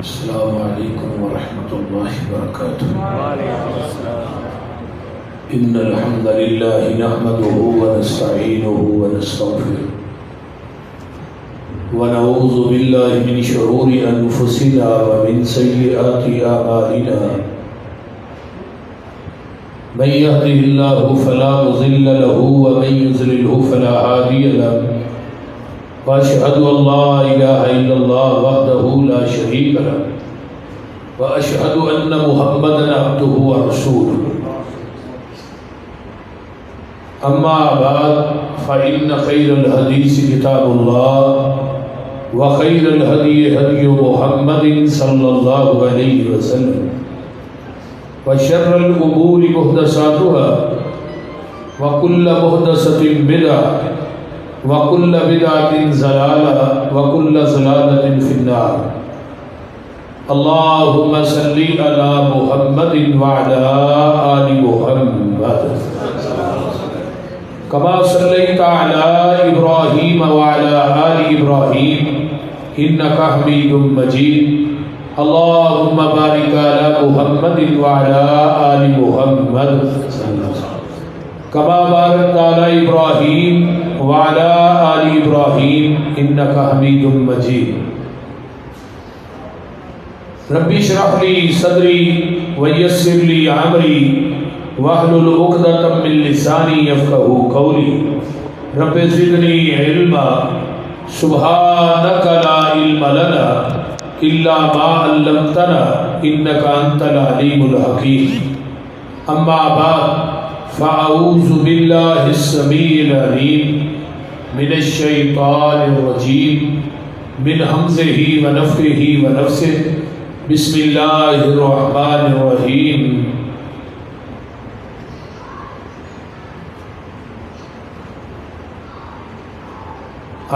السلام علیکم ورحمۃ اللہ وبرکاتہ۔ ان الحمد للہ نحمده ونستعینه ونستغفره ونعوذ باللہ من شرور انفسنا ومن سیئات اعمالنا، من يهده الله فلا مضل له ومن يضلل فلا هادي له، واشهد ان لا اله الا الله وحده لا شريك له، واشهد ان محمدا عبده ورسوله، اما بعد فان خير الحديث كتاب الله، وخير الهدي هدي محمد صلى الله عليه وسلم، وشر الامور محدثاتها، وكل محدثة بدعة، وَكُلَّ بِدْعَةٍ ضَلَالَةٍ وَكُلَّ ضَلَالَةٍ فِي النَّارِ۔ اللهم صل على محمد وعلى آل محمد كما صليت على إبراهيم وعلى آل إبراهيم إنك حميد مجيد۔ اللهم بارك على محمد وعلى آل محمد كما باركت على إبراهيم وعلى آل إبراهيم إنك حميد مجيد۔ رب اشرح لي صدري ويسر لي أمري واحلل عقدة من لساني يفقهوا قولي، رب زدني علما سبحانك لا علم لنا إلا ما علمتنا إنك أنت العليم الحكيم۔ أما بعد فأعوذ بالله السميع العليم من الشيطان الرجيم من همزه ونفخه ونفثه، بسم الله الرحمن الرحيم۔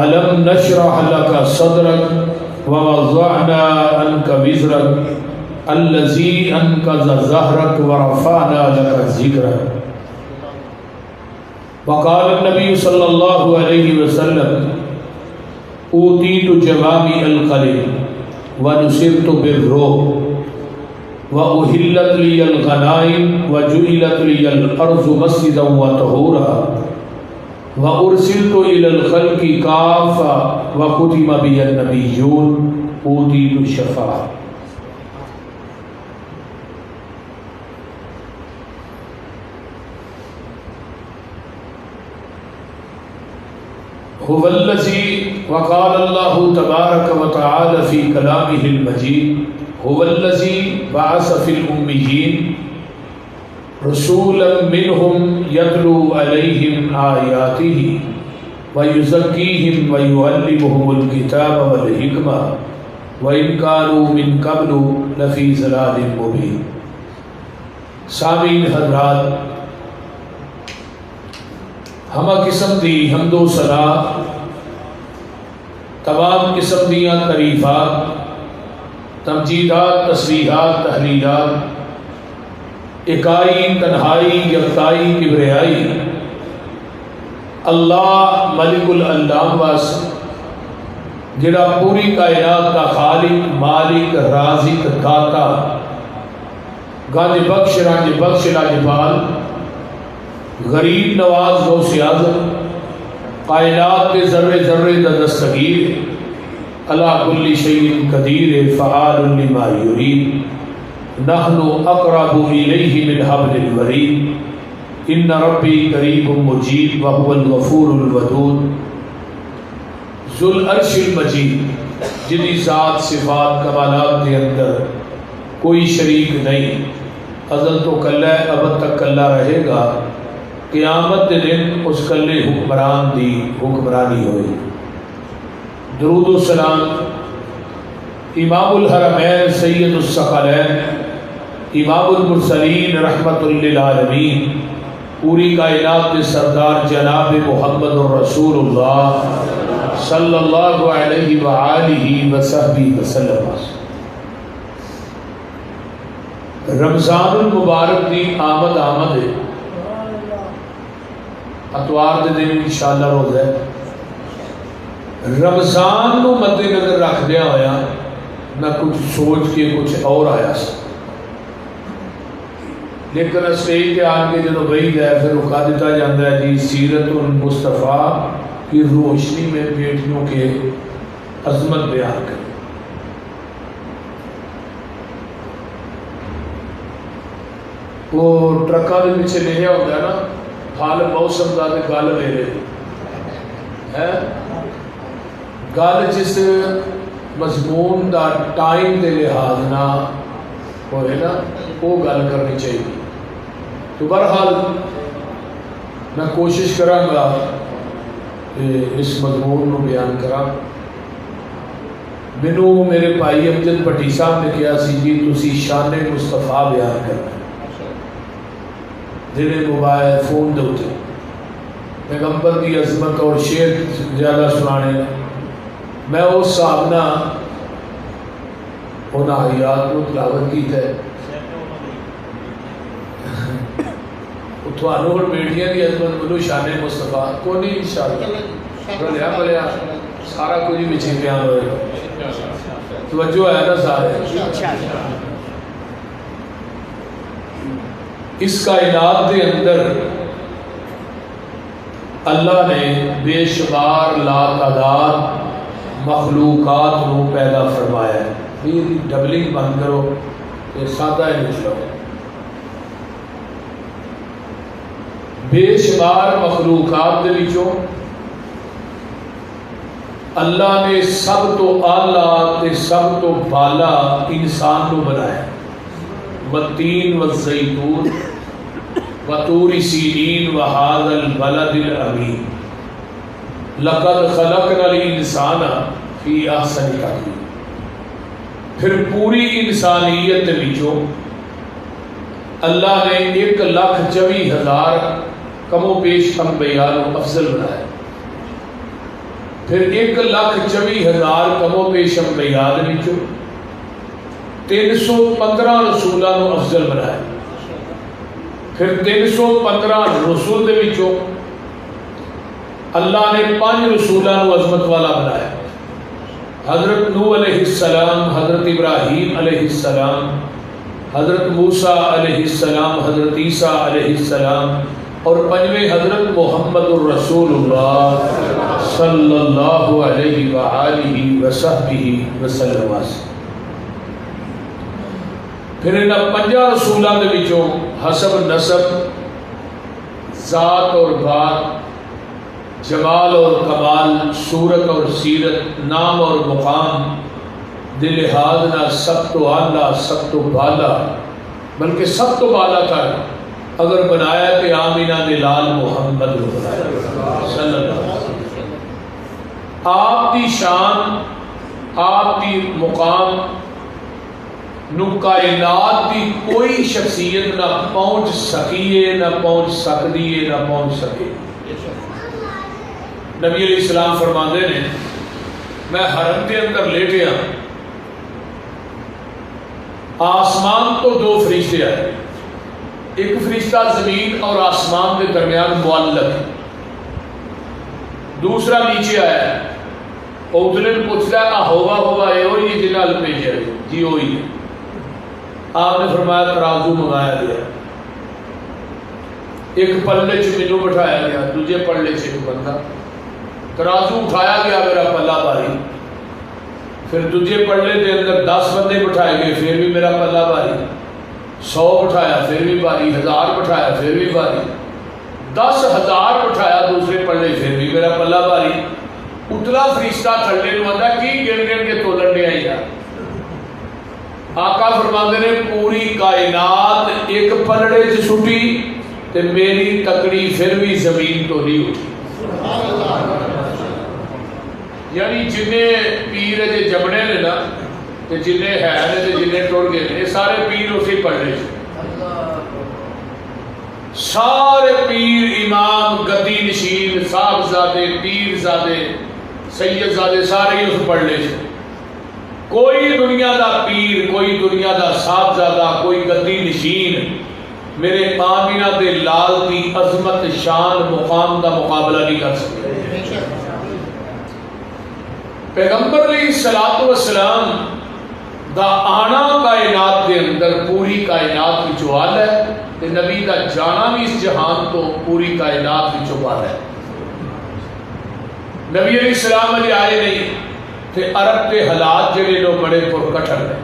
ألم نشرح لك صدرك ووضعنا عنك وزرك الذي أنقض ظهرك ورفعنا لك ذكرك۔ وقال النبي صلى الله عليه وسلم اوتیت جوامع الکلم ونصرت بالرعب واحلت لي الغنائم وجعلت لي الارض مسجدا وطهورا وارسلت الى الخلق كافة وختم بي النبيون اوتیت الشفاعة۔ هو الذي وقال الله تبارك وتعالى في كلامه المجيد هو الذي بعث في الأميين رسولا منهم يتلو عليهم آياته ويزكيهم ويعلمهم الكتاب والحكمة وإن كانوا من قبل لفي ضلال مبين۔ سامعین حضرات، ہمہ قسم دی حمد و ثنا، تمام قسم دیاں تعریفات، تمجیدات، تسبیحات، تحلیلات، اکائی، تنہائی، یکتائی، کبریائی اللہ ملک العلام واسطے، جڑا پوری کائنات کا خالق، مالک، رازق، داتا، گنج بخش، رنج بخش، لاجپال، غریب نواز، غوث اعظم، کائنات کے ذرے ذرے دا دستگیر، علی کل شیء قدیر، فعال لما یرید، نحن اقرب الیہ من حبل الورید، ان ربی قریب مجیب وهو الغفور الودود، ذو العرش المجید، جنی ذات صفات کمالات کے اندر کوئی شریک نہیں، ازل تو کلہ ہے، ابد تک کلہ رہے گا، قیامت کے دن اس کلے حکمران دی حکمرانی ہوئی۔ درود و سلام امام الحرمین سید الثقلین امام المرسلین رحمت للعالمین، پوری کائنات کے سردار جناب محمد الرسول اللہ صلی اللہ علیہ وآلہ وصحبہ وسلم۔ رمضان المبارک دی آمد ہے، اتوار دے دن انشاءاللہ روزہ ہے۔ رمضان نو مد نظر رکھ دیا ہویا نہ کچھ سوچ کے کچھ اور آیا سا، لیکن اسٹیج پہ آن کے جب وہی جائے پھر رکا دیتا جاتا ہے جی سیرت المصطفیٰ کی روشنی میں بیٹیوں کے عظمت بیان کریں۔ وہ ٹرکا کے پیچھے لکھا ہوتا ہے نا حال موسم کا گل میرے ہے گل جس مضمون دا ٹائم کے لحاظ نہ ہوئے نا وہ گل کرنی چاہیے۔ تو بہرحال میں کوشش کراں گا کہ اس مضمون کو بیان کراں۔ مینوں میرے بھائی امجد بھٹی صاحب نے کہا سی جی تسی شان مصطفیٰ بیان کرنا جنہیں موبائل فون دے اتنے پیغمبر کی عظمت اور شعر زیادہ سنانے میں اس حساب نہ آیات کو تلاوت کی ہے۔ تھانوں ہوں بیٹیاں کی عظمت منو شان مصطفیٰ کو نہیں انشاءاللہ بھلیا بھلیا سارا کچھ ہی پیچھے بیان ہوئے توجہ ہے نا سارے۔ اس کائنات کے اندر اللہ نے بے شمار لا تعداد مخلوقات کو پیدا فرمایا ہے۔ یہ ڈبلنگ بند کرو یہ سادہ ہی لکھ لو۔ بے شمار مخلوقات کے وچوں اللہ نے سب تو اعلیٰ تے سب تو بالا انسان کو بنایا۔ والتین والزیتون وطور سینین وہذا البلد الامین لقد خلقنا الانسان فی احسن تقویم۔ پھر پوری انسانیت وچوں اللہ نے 1,24,000 کم و بیش انبیاء کو افضل بنایا۔ پھر 1,24,000 کم و بیش انبیاء وچوں 315 رسولوں کو افضل بنایا۔ پھر 315 رسول دے وچوں اللہ نے 5 رسولوں کو عظمت والا بنایا۔ حضرت نوح علیہ السلام، حضرت ابراہیم علیہ السلام، حضرت موسیٰ علیہ السلام، حضرت عیسیٰ علیہ السلام اور 5ویں حضرت محمد الرسول اللہ صلی اللہ علیہ وآلہ وصحبہ وسلم۔ پھر انہاں 5 رسولوں کے وچوں حسب نسب، ذات اور بات، جمال اور کمال، صورت اور سیرت، نام اور مقام دے لحاظ نہ سب تو اعلیٰ سب تو بالا بلکہ سب تو بالا کر اگر بنایا کہ آمینہ دے لال محمد کو بنایا صلی اللہ علیہ وسلم۔ آپ کی شان آپ کی مقام نو کائنات کی کوئی شخصیت نہ پہنچ سکیے نہ پہنچ سکتی ہے نہ پہنچ سکے۔ نبی علیہ السلام فرماندے نے میں حرم کے اندر لیٹیا، آسمان تو 2 فرشتے آئے، ایک فرشتہ زمین اور آسمان کے درمیان معلق، دوسرا نیچے آیا اور ادھر پوچھتا ہے ہوگا یہ ہوئی جنہا لپیجے جی ہوئی۔ آپ نے فرمایا ترازو منگایا گیا، ایک پلے چ مینوں بٹھایا گیا، دوسرے پلے چ ایک بندہ، ترازو اٹھایا گیا میرا پلہ بھاری، پھر دوسرے پلے کے اندر 10 بندے بٹھائے گئے پھر بھی میرا پلہ بھاری، 100 بٹھایا پھر بھی بھاری، 1000 بٹھایا پھر بھی بھاری، 10,000 بٹھایا دوسرے پلے پھر بھی میرا پلہ بھاری۔ اتلا فرشتہ تھلے نو آتا کی گن گن کے تولن دے آئی یار۔ آقا فرماندے نے پوری کائنات ایک پلڑے چ سٹی تے میری تکڑی پھر بھی زمین تو نہیں اٹھی۔ یعنی جنے پیر جے جمنے نے نا تے جنے ہے نے تے جنے ٹوٹ گئے نے سارے پیر اسی پلڑے چ، سارے پیر امام گدی نشین صاحبزادے پیرزادے سیدزادے سارے ہی اس پلڑے چ۔ کوئی دنیا دا پیر، کوئی دنیا دا صاحبزادہ، کوئی گدی نشین میرے آمینہ دے لال کی عظمت شان مقام دا مقابلہ نہیں کر سکتے۔ پیغمبر علیہ السلام دا آنا کائنات کے اندر پوری کائنات کی چوال ہے، تے نبی دا جانا بھی اس جہان تو پوری کائنات کی چوال ہے۔ نبی علیہ السلام علیہ آئے نہیں تے عرب کے حالات جڑے لوگ بڑے پرکٹر ہیں،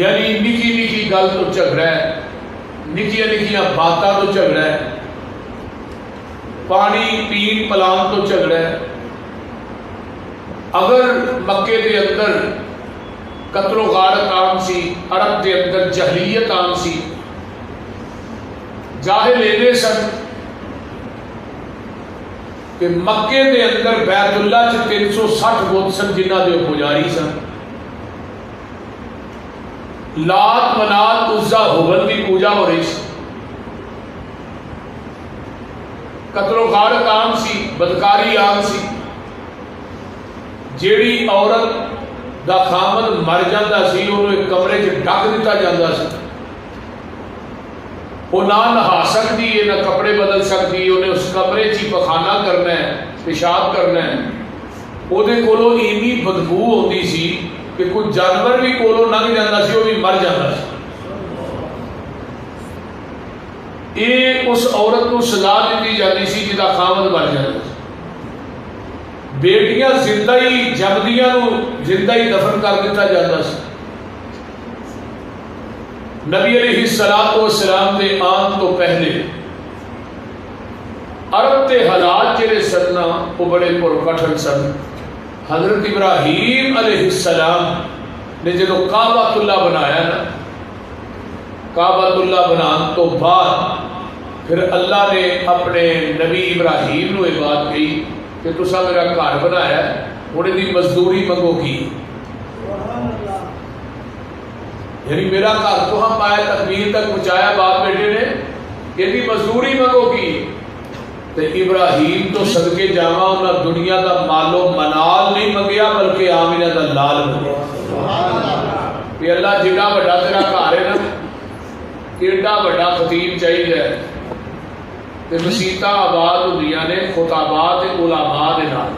یعنی نکی نکی گل تو جھگڑا ہے، نکیاں نکیاں باتاں تو جھگڑا ہے، پانی پین پلان تو جھگڑا ہے۔ اگر مکے کے اندر قتل و غارت عام سی، عرب کے اندر جہلیت عام سی، جاہل اینے سن کہ مکے کے اندر بیت اللہ چ 360 بت سن جنہ دے پجاری سن، لات منات عزا ہبل کی پوجا ہو رہی سی، قتل و غارت عام سی، بدکاری عام سی، جیڑی عورت دا خامد مر جاتا سی انہوں ایک کمرے چ ڈک دیتا جاتا سی، وہ نہ نہا سکتی ہے نہ کپڑے بدل سکتی ہے، انہیں اس کمرے چ پخانہ کرنا ہے، پیشاب کرنا ہے، وہ دے کولو اینی بدبو ہوتی سی کہ کوئی جانور بھی کولو لنگ جاتا سی وہ بھی مر جاتا سی۔ یہ اس عورت کو سزا دیتی جاتی سی جدا خامد مر جاتا سی۔ بیٹیاں زندہ ہی جمدیاں نو زندہ ہی دفن کر دیتا جاتا سی۔ نبی علیہ السلام دے آن تو پہلے عرب تے حالات جڑے سن وہ بڑے پرکٹن سن۔ حضرت ابراہیم علیہ السلام نے جدو کعبۃ اللہ بنایا نا، کعبۃ اللہ بنان تو بعد پھر اللہ نے اپنے نبی ابراہیم نو یہ بات کہی کہ تسا میرا گھر بنایا ہے، ہن دی مزدوری منگو کی، یعنی میرا گھر تو ہم پایا تکمیل تک پہنچایا باپ بیٹے نے، یہ مزدوری منگو کی۔ تو ابراہیم تو صدقے جاواں انہاں دنیا دا مال و منال نہیں منگیا بلکہ آمنہ دا لال منگیا کہ اللہ جڑا بڑا تیرا گھر ہے نا، ایڈا بڑا خطیب چاہیے تے مسیتاں آباد ہوندیاں نے خطابات علماء دے نال،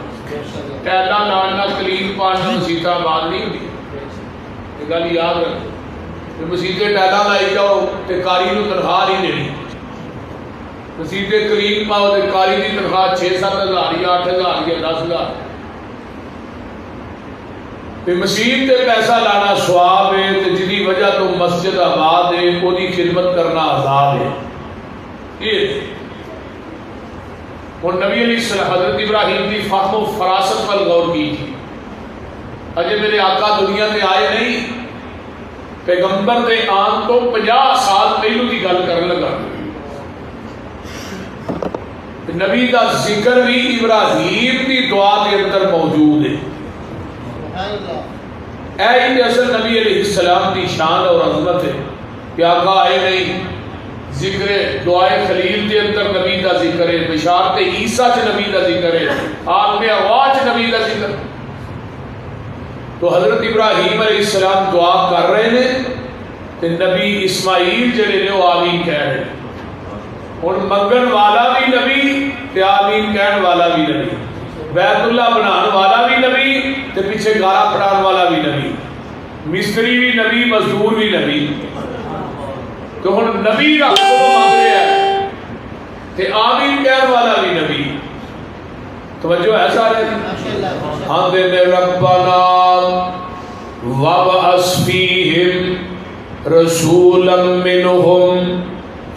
ٹیلاں نال نہ کلیم پان نہ مسیتاں آباد نہیں ہوندی، یہ گل یاد رکھو کہ مسیتے ٹیلاں لائی جاؤ تے کاری نو تنخواہ نہیں دینی، مسیتے کلیم پاؤ تے کاری دی تنخواہ 6-7 ہزار یا 8 ہزار یا 10 ہزار، تے مسجد تے پیسہ لانا ثواب ہے تے جدی وجہ تو مسجد آباد ہے وہ دی خدمت کرنا عذاب ہے۔ یہ اور نبی علیہ السلام حضرت ابراہیم کی فہم و فراست پر غور کی تھی، اجے میرے آقا دنیا تے آئے نہیں، پیغمبر دے آن تو 50 سال پہلو کی گل کرنے لگا۔ نبی کا ذکر بھی ابراہیم کی دعا کے اندر موجود ہے۔ اے اصل نبی علیہ السلام کی شان اور عظمت ہے کہ آقا آئے نہیں، ذکر دعائے خلیل کے اندر نبی کا ذکر ہے، بشارت عیسیٰ چ نبی کا ذکر ہے، عالم ارواح چ نبی کا ذکر۔ تو حضرت ابراہیم علیہ السلام دعا کر رہے ہیں کہ نبی اسماعیل جڑے نے وہ آمین کہہ رہے ہیں، اور منگن والا بھی نبی تے آمین کہن والا بھی نبی، بیت اللہ بنان والا بھی نبی تے پیچھے گارا پڑھان والا بھی نبی، مستری بھی نبی، مزدور بھی نبی۔ تو ہن نبی کا حکم مانگ رہا ہے تے آمین کہن والا بھی نبی۔ توجہ ہے سارے؟ ہاں دے میں ربنا وابعث فیہم رسولا منہم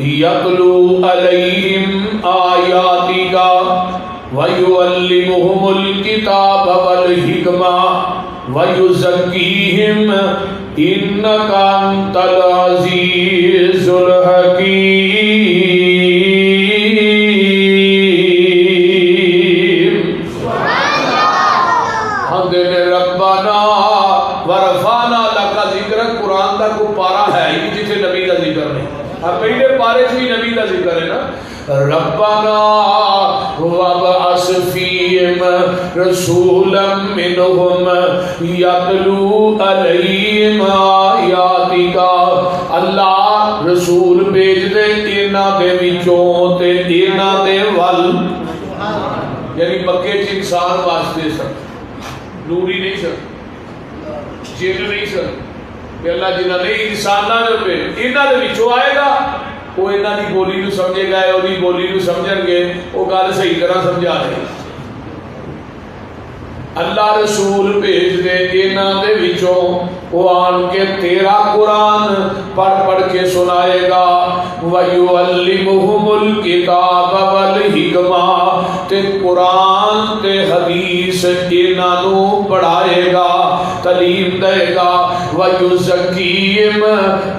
یتلو علیہم آیاتک وَيُعَلِّمُهُمُ الْكِتَابَ وَالْحِكْمَةَ وَيُزَكِّيهِمْ إِنَّكَ أَنْتَ الْعَزِيزُ الْحَكِيمُ۔ حمد ربنا ورفعنا لك ذکر، قرآن کا کوئی پارا ہے ہی جسے نبی کا ذکر نہیں، پہلے پارے سے بھی نبی کا ذکر ہے نا۔ ربنا وابعث فیہم رسولا منہم یتلو علیہم آیاتک، اللہ رسول بھیج دے انہاں دے وچوں تے انہاں دے ول، یعنی مکے چ انسان واسطے سن، نوری نہیں سن، جن نہیں سن کہ اللہ جنہ نہیں انساناں دے پہ انہاں دے وچوں آئے گا وہ انہاں دی بولی نو سمجھے گا اور دی بولی نو سمجھن گے وہ گل صحیح طرح سمجھا دے اللہ رسول بھیج دے انہاں دے وچوں وہ آن کے تیرا قرآن پڑھ پڑھ کے سنائے گا وَيُعَلِّمُهُمُ الْكِتَابَ وَالْحِکْمَةَ تے قرآن تے حدیث انہاں نو پڑھائے گا تعلیم دے گا وَيُزَكِّيهِمْ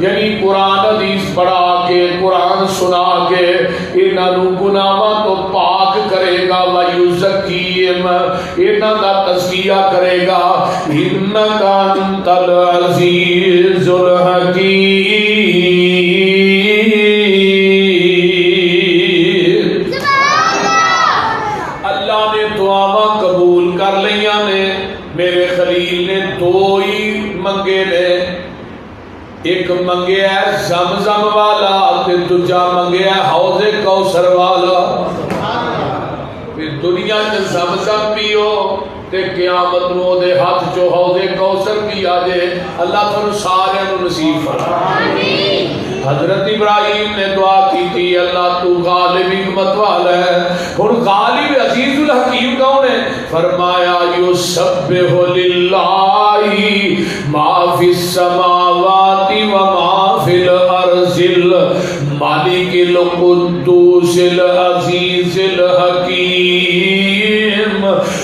یعنی قرآن حدیث پڑھا کے قرآن سنا کے انہاں نو گناہاں تو پاک کرے گا وَيُزَكِّيهِمْ انہاں دا تزکیہ کرے گا اِنَّكَ أَنْتَ العزیز الحکیم اللہ نے دعاواں قبول کر لیاں نے میرے خلیل نے دو ہی منگے نے ایک منگے ہے زمزم والا تے دوجا منگے ہے حوض کوثر والا پھر دنیا میں زمزم پیو تے قیامت نو دے ہاتھ چو حوض کوثر پی آجے اللہ تھانو سارے نو نصیب فرمائے حضرت ابراہیم نے دعا کی تھی اللہ تو غالب حکمت والا ہے اور غالب عزیز الحکیم کون ہے فرمایا یسبح للہ ما فی السماوات وما فی الارض المالک القدوس العزیز الحکیم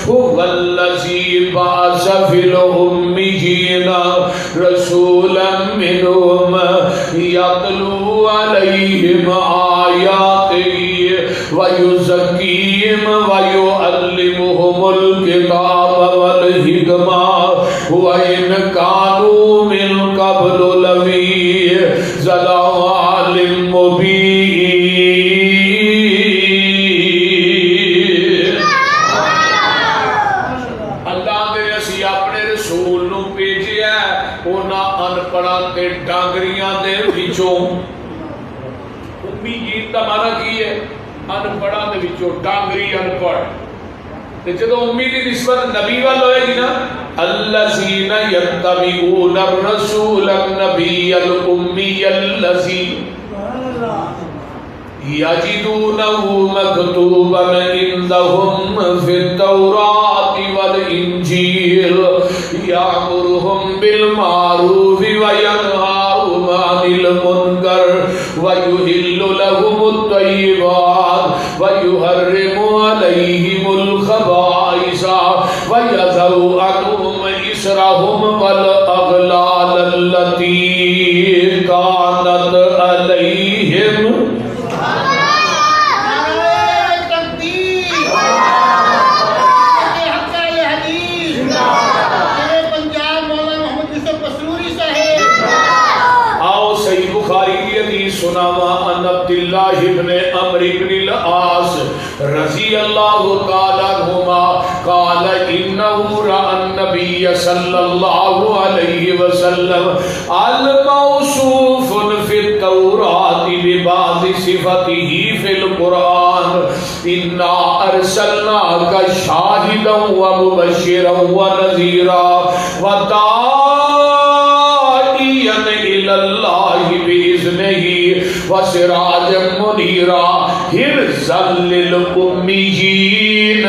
هو الذی بعث فی الأمیین رسولا منهم یتلو علیہم آیاتہ ویزکیہم ویعلمہم الکتاب والحکمہ وإن کانوا من قبل لفی ضلال مبین تے ڈانگریاں دے وچوں امیین دا معنی کی ہے ان پڑھاں دے وچوں ڈانگری ان پڑھ تے جدوں امید دی نسبت نبی وال ہوئے گی نا الذین یتبعون الرسول النبی الامی الذی یجدونہ مکتوبا عندہم فی التوراۃ والانجیل یأمرہم بالمعروف وینہاہم عن المنکر ویحل لہم الطیبات ویحرم علیہم الخبائث ویضع عنہم اسرہم والاغلال التي كانت علیہم سناوا ان عبداللہ ابن عمر ابن العاص رضی اللہ تعالی عنہما قال انه رأى النبي صلی اللہ علیہ وسلم الموصوف في التوراة ببعض صفته في القرآن انا ارسلناك شاهدا ومبشرا ونذيرا وداعيا الى الله بإذنه وسراجا منيرا حرزا للأميين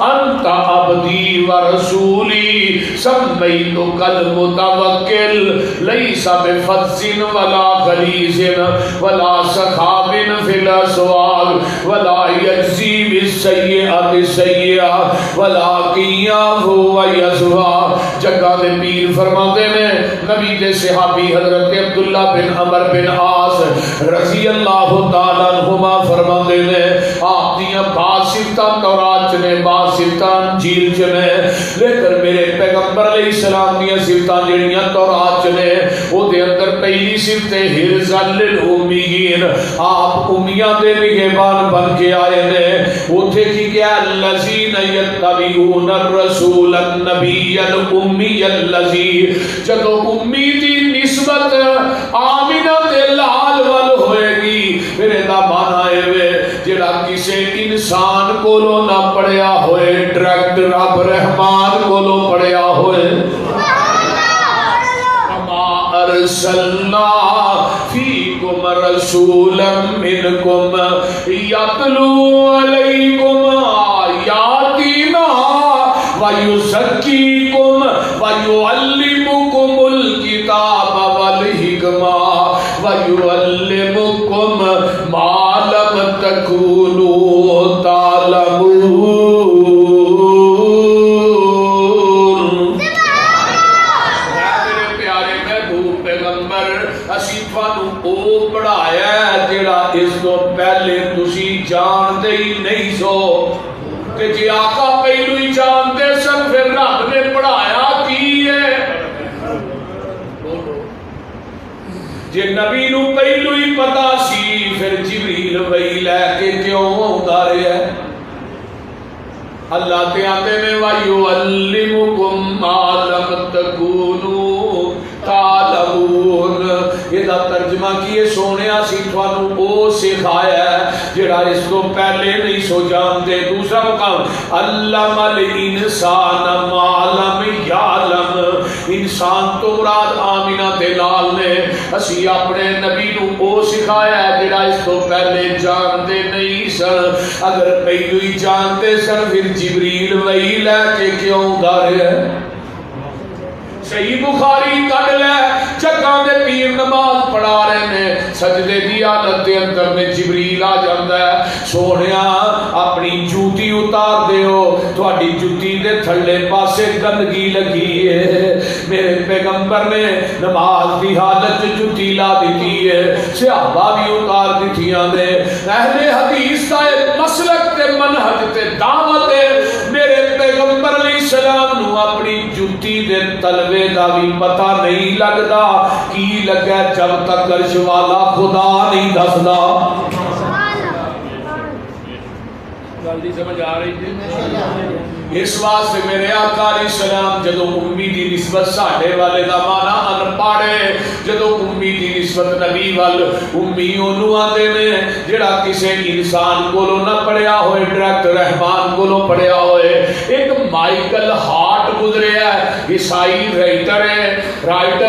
أنت عبدي ورسولي سميتك المتوكل ليس بفظ ولا غليظ ولا سخاب في الأسواق ولا يجزي بالسيئة السيئة ولكن يعفو ويصفح جگہ دے پیر فرماتے ہیں نبی دے صحابی حضرت عبداللہ بن عمر بن عاص رضی اللہ تعالیٰ عنہما فرماتے ہیں آپ دیاں باسفتہ تورات چنے باسفتہ انجیل چنے لیکن میرے پیغمبر علیہ السلام دیاں صفتہ جڑیاں تورات چنے وہ دے اندر پہلی صفت حرزا للأمیین آپ امیاں دے نگہبان بن کے آئے نے وہ تھے کی کیا الذین یتبعون الرسول النبی الامی الذی جدو امیدی نسبت آمینہ دے لال وال ہوئے گی پھر دا معنی ہے جڑا کسے انسان کو لو نہ پڑھیا ہوئے ڈائریکٹ رب رحمان کو لو پڑھیا ہوئے ارسلنا فیکم رسولا منکم یتلو علیکم آیاتنا ویزکیکم ویعلمکم الکتاب والحکمہ ویعلمکم ما لم تکونوا تعلمون۔ پہلے تسی جانتے ہی نہیں سو کہ جی آقا پہلو ہی جانتے سن پھر رب نے پڑھایا کی ہے؟ جی نبی نو پہلو ہی پتا سی پھر جبریل وہی لے کے کیوں آتا رہا ہے؟ اللہ تے آتے میں وَيُعَلِّمُكُمْ مَا لَمْ تَكُونُوا تعلمون۔ یہ دا ترجمہ کیے سونے سی تھانو او سکھایا ہے جڑا اس کو پہلے نہیں سو جانتے۔ دوسرا مقام علم الانسان ما لم یعلم، انسان تو مراد آمینہ دلال نے اسی اپنے نبی نو او سکھایا ہے جڑا اس کو پہلے جانتے نہیں سن۔ اگر پہلو ہی جانتے سن پھر جبریل وہی لے کے کیوں دارے ہے؟ صحیح بخاری کٹ لے چکاں دے پیر نماز پڑھا رہے نے سجدے دی حالت دے اندر میں جبریل آ جاندا ہے سونیا اپنی جوتی اتار دیو تہاڈی جوتی دے تھلے پاسے گندگی لگی ہے۔ میرے پیغمبر نے نماز دی حالت جوتی لا دیتی ہے، صحابہ بھی اتار دیتیاں نے۔ اہل حدیث دا مسلک تے منہج تے دعوت ہے میرے پیغمبر علیہ السلام نو اپنی جوتی دے تلوے دا بھی پتہ نہیں لگدا کی لگا جب تک عرش والا خدا نہیں دسدا۔ جلدی سمجھ آ رہی ہے؟ اس واسطے میرے آقا علیہ السلام جدو امی دی نسبت ساڈے والے دا مانا ان پاڑے، جدو امی دی نسبت نبی وال امی انہوں آتے نے جڑا کسے انسان کولو نہ پڑھیا ہوئے ڈائریکٹ رحمان کولو پڑھیا ہوئے۔ ایک مائیکل ہارٹ گزرے ہے، عیسائی رائٹر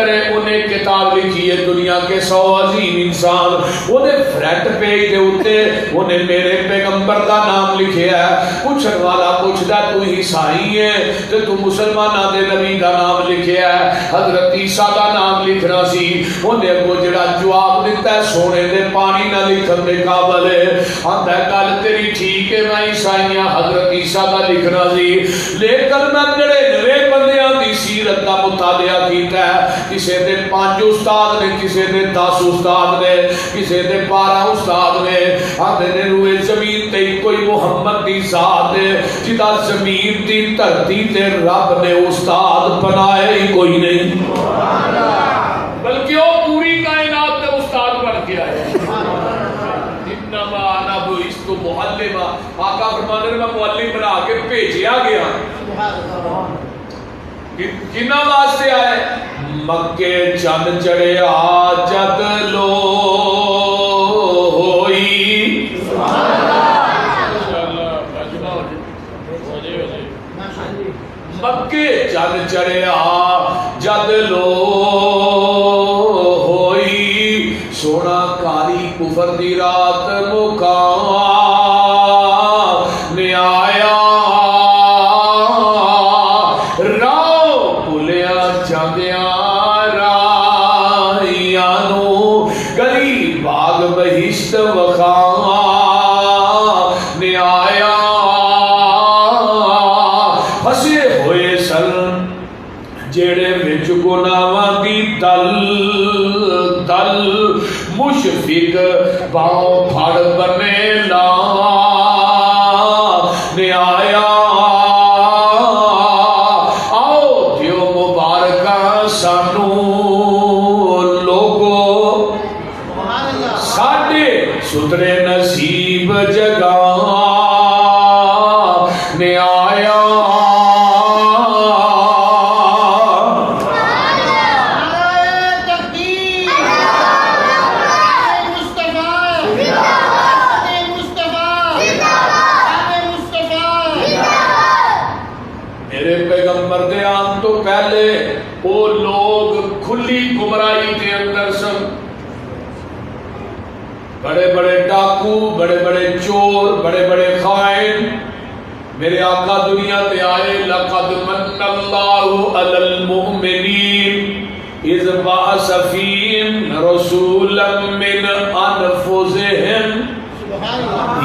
ہے، انہیں کتاب لکھی ہے دنیا کے 100 عظیم انسان، انہیں فرنٹ پیج دے ہوتے انہیں میرے پیغمبر دا نام لکھے ہے۔ پوچھن والا پوچھدا تو عیسائی ہے تے تو مسلمانہ دے نبی دا نام لکھے ہے، حضرت عیسیٰ دا نام لکھنا سی، انہیں کو جڑا جواب دیتا ہے سونے دے پانی نہ لکھن دے قابل ہے، آندہ کل تیری ٹھیک ہے میں عیسائیاں حضرت عیسیٰ دا لکھنا سی، لیکن میں جڑے نوے بندیاں دی سیرت دا مطالعہ کیتا ہے، کسے دے 5 استاد نے، کسے دے 10 استاد نے، کسے دے 12 استاد نے، آندھے نے روئے زمین تے کوئی محمد دی ذات ہے جدا زمین دی دھرتی تے رب نے استاد بنائے ہی کوئی نہیں، بلکہ وہ پوری کائنات تے استاد بن کے آئے۔ انما انا بعثت معلما، آقا فرمانے میں معلم بنا کے بھیجیا گیا۔ کنا واسطے آئے؟ مکے چند چڑھیا جد لو ہوئی، مکے چند چڑھیا جد لو ہوئی، سونا کاری کفر دی رات مقام نے آیا، راہ بھولیا جاندیاں راہیاں نو، گلی باغ بہشت وخام نے آیا، پھسے ہوئے سن جیڑے وچ گناہاں دی دل مشفق باؤں پھڑ بنے لا نے آیا، آؤ دیو مبارکہ سانو لوگو ساڈے سترے نصیب جگہ نے آیا۔ میرے پیغمبر دے آن تو پہلے وہ لوگ کھلی گمراہی کے اندر سن، بڑے بڑے ڈاکو، بڑے بڑے چور، بڑے بڑے خائن۔ میرے آقا دنیا تے آئے لقد من اللہ علی المؤمنین اذ بعث فیہم رسولا من انفسہم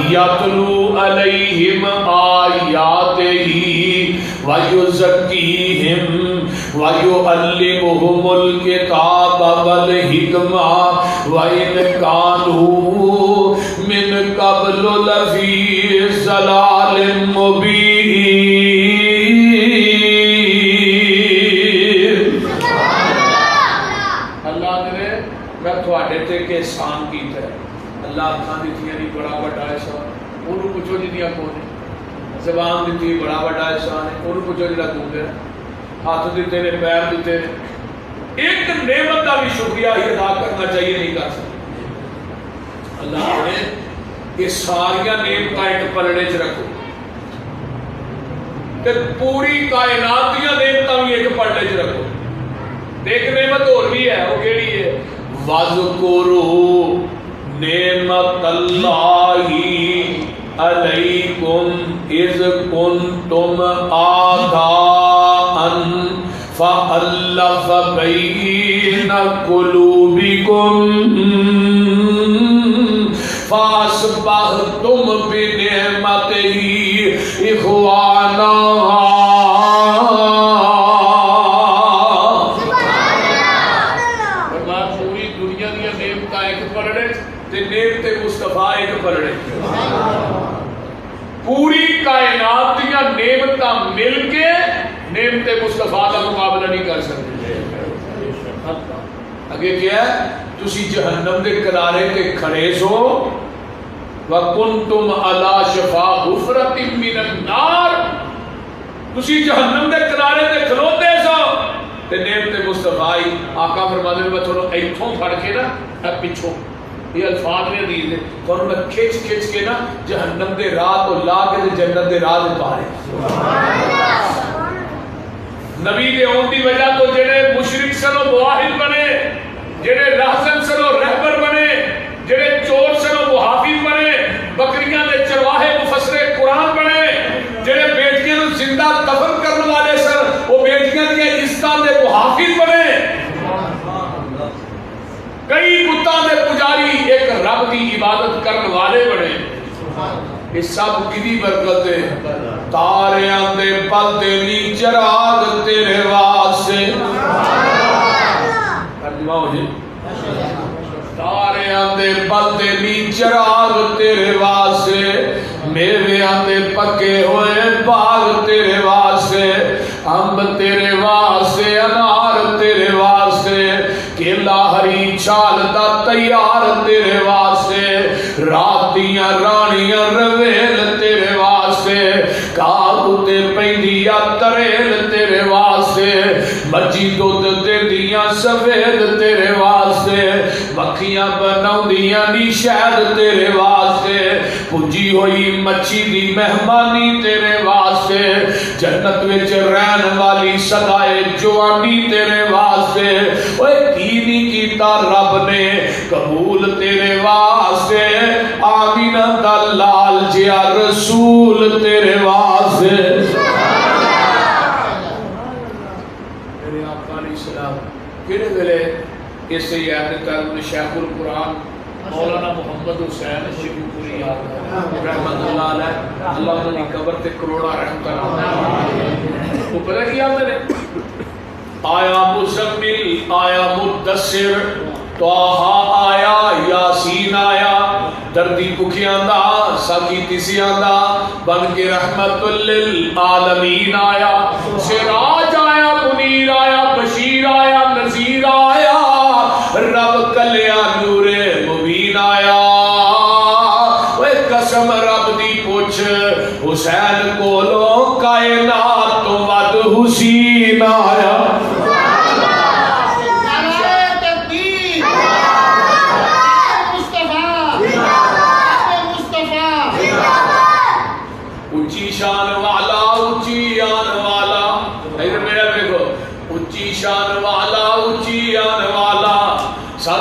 یتلو علیہم آیاتہ ویزکیہم ویعلمہم الکتاب والحکمہ وَإِنْ كَانُوا مِنْ قَبْلُ لَفِي ضَلَالٍ مُبِينٍ۔ اللہ نے میں تھوڑے تے کہ احسان کیتا ہے، اللہ آنکھاں دیتی نہیں بڑا بڑا احسان، انہوں پوچھو جنیاں کون ہے، زبان دیتی بڑا بڑا احسان ہے، انہوں پوچھو جنہاں دوں ہاتھ دیتے نے، پیر دیتے نے، ایک نعمت کا بھی شکریہ ہی ادا کرنا چاہیے، نہیں کر سکتے۔ اللہ نے یہ ساری نعمتیں ایک پلڑے چ رکھو، تے پوری کائنات دیا نعمتیں بھی ایک پلڑے چ رکھو۔ ایک نعمت اور بھی ہے، وہ کیڑی ہے؟ وَاذْكُرُوا نعمت اللہ علیکم اذ کنتم آداء فألف بین قلوبکم فاصبحتم بنعمتہ اخوانا۔ پوری دنیا دیا نعمت ایک پلڑے تے نعمت مصطفیٰ ایک پلڑے، پوری کائنات دیا نعمتاں مل کے نعمت مصطفیٰ کا مقابلہ نہیں کر سکتے۔ اگے کیا ہے؟ تسی جہنم دے کنارے تے کھڑے سو، وَكُنْتُمْ عَلَى شَفَا حُفْرَةٍ مِّنَ النَّارِ، تسی جہنم دے کنارے تے کھلوتے سو تے نعمت مصطفیٰ آقا فرماتے ہیں میں تھوڑا ایتھوں پھڑ کے نا پچھوں، یہ الفاظ میں حدیث ہے، تھوڑا میں کھچ کھچ کے نا جہنم دے راہ تو لا کے جنت دے راہ دے پارے۔ نبی دے اون دی وجہ تو جڑے مشرک سنو مواحد بنے، جڑے راہزن سنو رہبر بنے، جڑے چور سنو محافظ بنے، بکریاں دے چرواہے مفسر قرآن بنے، جڑے بیٹیاں نو زندہ دفن کرنے والے سن وہ بیٹیاں دے عزتاں دے محافظ بنے، کئی بتاں دے پجاری ایک رب کی عبادت کرنے والے بنے۔ یہ سب کدی برکت ہے؟ تاریاں دے پل دے نی چراغ تیرے واسطے، ترجمہ ہو جی، تاریاں دے پل دے نی چراغ تیرے واسطے، میویاں دے پکے ہوئے باغ تیرے واسطے، امب تیرے واسطے، انار تیرے واسطے، کیلا ہری چھال دا تیار تیرے واسطے، رات دیاں رانیاں رویل تیرے واسطے، کاغ تے پیندیا تریل تیرے واسطے، مجھی دودھ تے دیاں سوید تیرے واسطے، مکھیاں بناؤندیاں نی شہد تیرے واسطے، پجی ہوئی مچھی دی مہمانی تیرے واسطے، جنت وچ رہن والی صدائے جوانی تیرے واسطے، اوے کی نہیں کیتا رب نے قبول تیرے واسطے، آمینہ دا لال جیا رسول تیرے واسطے۔ میرے آقا علیہ السلام کہنے ویلے اس سے یاد تر شیخ القرآن مولانا محمد حسین شیخو پوری رحمت اللہ علیہ، اللہ نے قبر تے کروڑا رحمت اللہ، وہ پتہ کیا میں نے آیا مزمل آیا مدثر توہا آیا یاسین آیا، دردی بکھیاں دا ساکی تیسیاں دا بن کے رحمت للعالمین آیا، سراج آیا منیر آیا بشیر آیا نذیر آیا، رب کلیا نور مبین آیا۔ وہ قسم رب دی پوچھ حسین کولوں کائنات تو ود حسین آیا۔ اونچی شان والا اونچی آن والا، ادھر میرا دیکھو، اونچی شان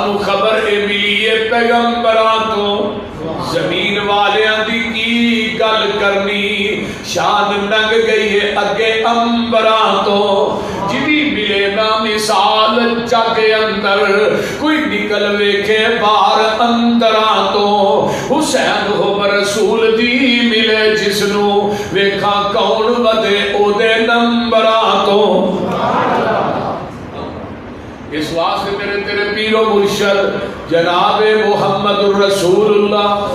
سانو خبر اے ملی ہے پیغمبراں تو زمین والیاں دی کی گل کرنی شان ننگ گئی ہے اگے امبراں تو جدی ملے نا مثال جگ اندر کوئی نکل ویکھے باہر اندراں تو حسین ہو رسول دی ملے جسنو ویکھاں کون ودے او دے نمبراں تو اس واسطے میرے تیرے پیر و مرشد جناب محمد الرسول اللہ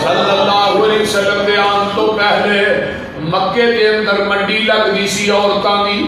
صلی اللہ علیہ وسلم دے آن تو پہلے مکے دے اندر منڈی لگ دی سی عورتاں دی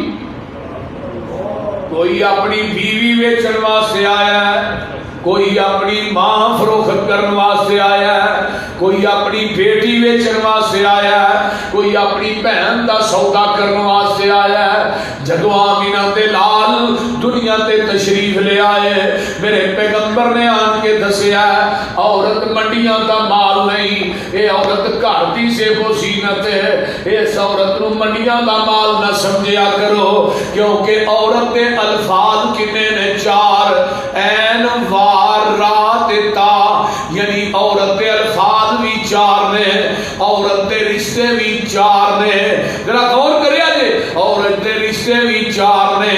کوئی اپنی بیوی ویچن واسطے آیا ہے کوئی اپنی ماں فروخت کرن واسطے آیا ہے کوئی اپنی بیٹی ویچن واسطے آیا ہے کوئی اپنی بہن دا سودا کرن واسطے آیا ہے جدو آمینہ دے لال دنیا تے تشریف لے آئے میرے پیغمبر نے آن کے دسیا ہے عورت منڈیاں دا مال نہیں اے عورت گھر دی زیب و زینت ہے اس عورت نو منڈیاں دا مال نہ سمجھیا کرو کیونکہ عورت دے الفاظ کنے نے چار این وار رات تا یعنی عورت دے الفاظ بھی چار نے عورت دے رشتے بھی چار نے ذرا غور کریا جے عورت دے رشتے بھی چار نے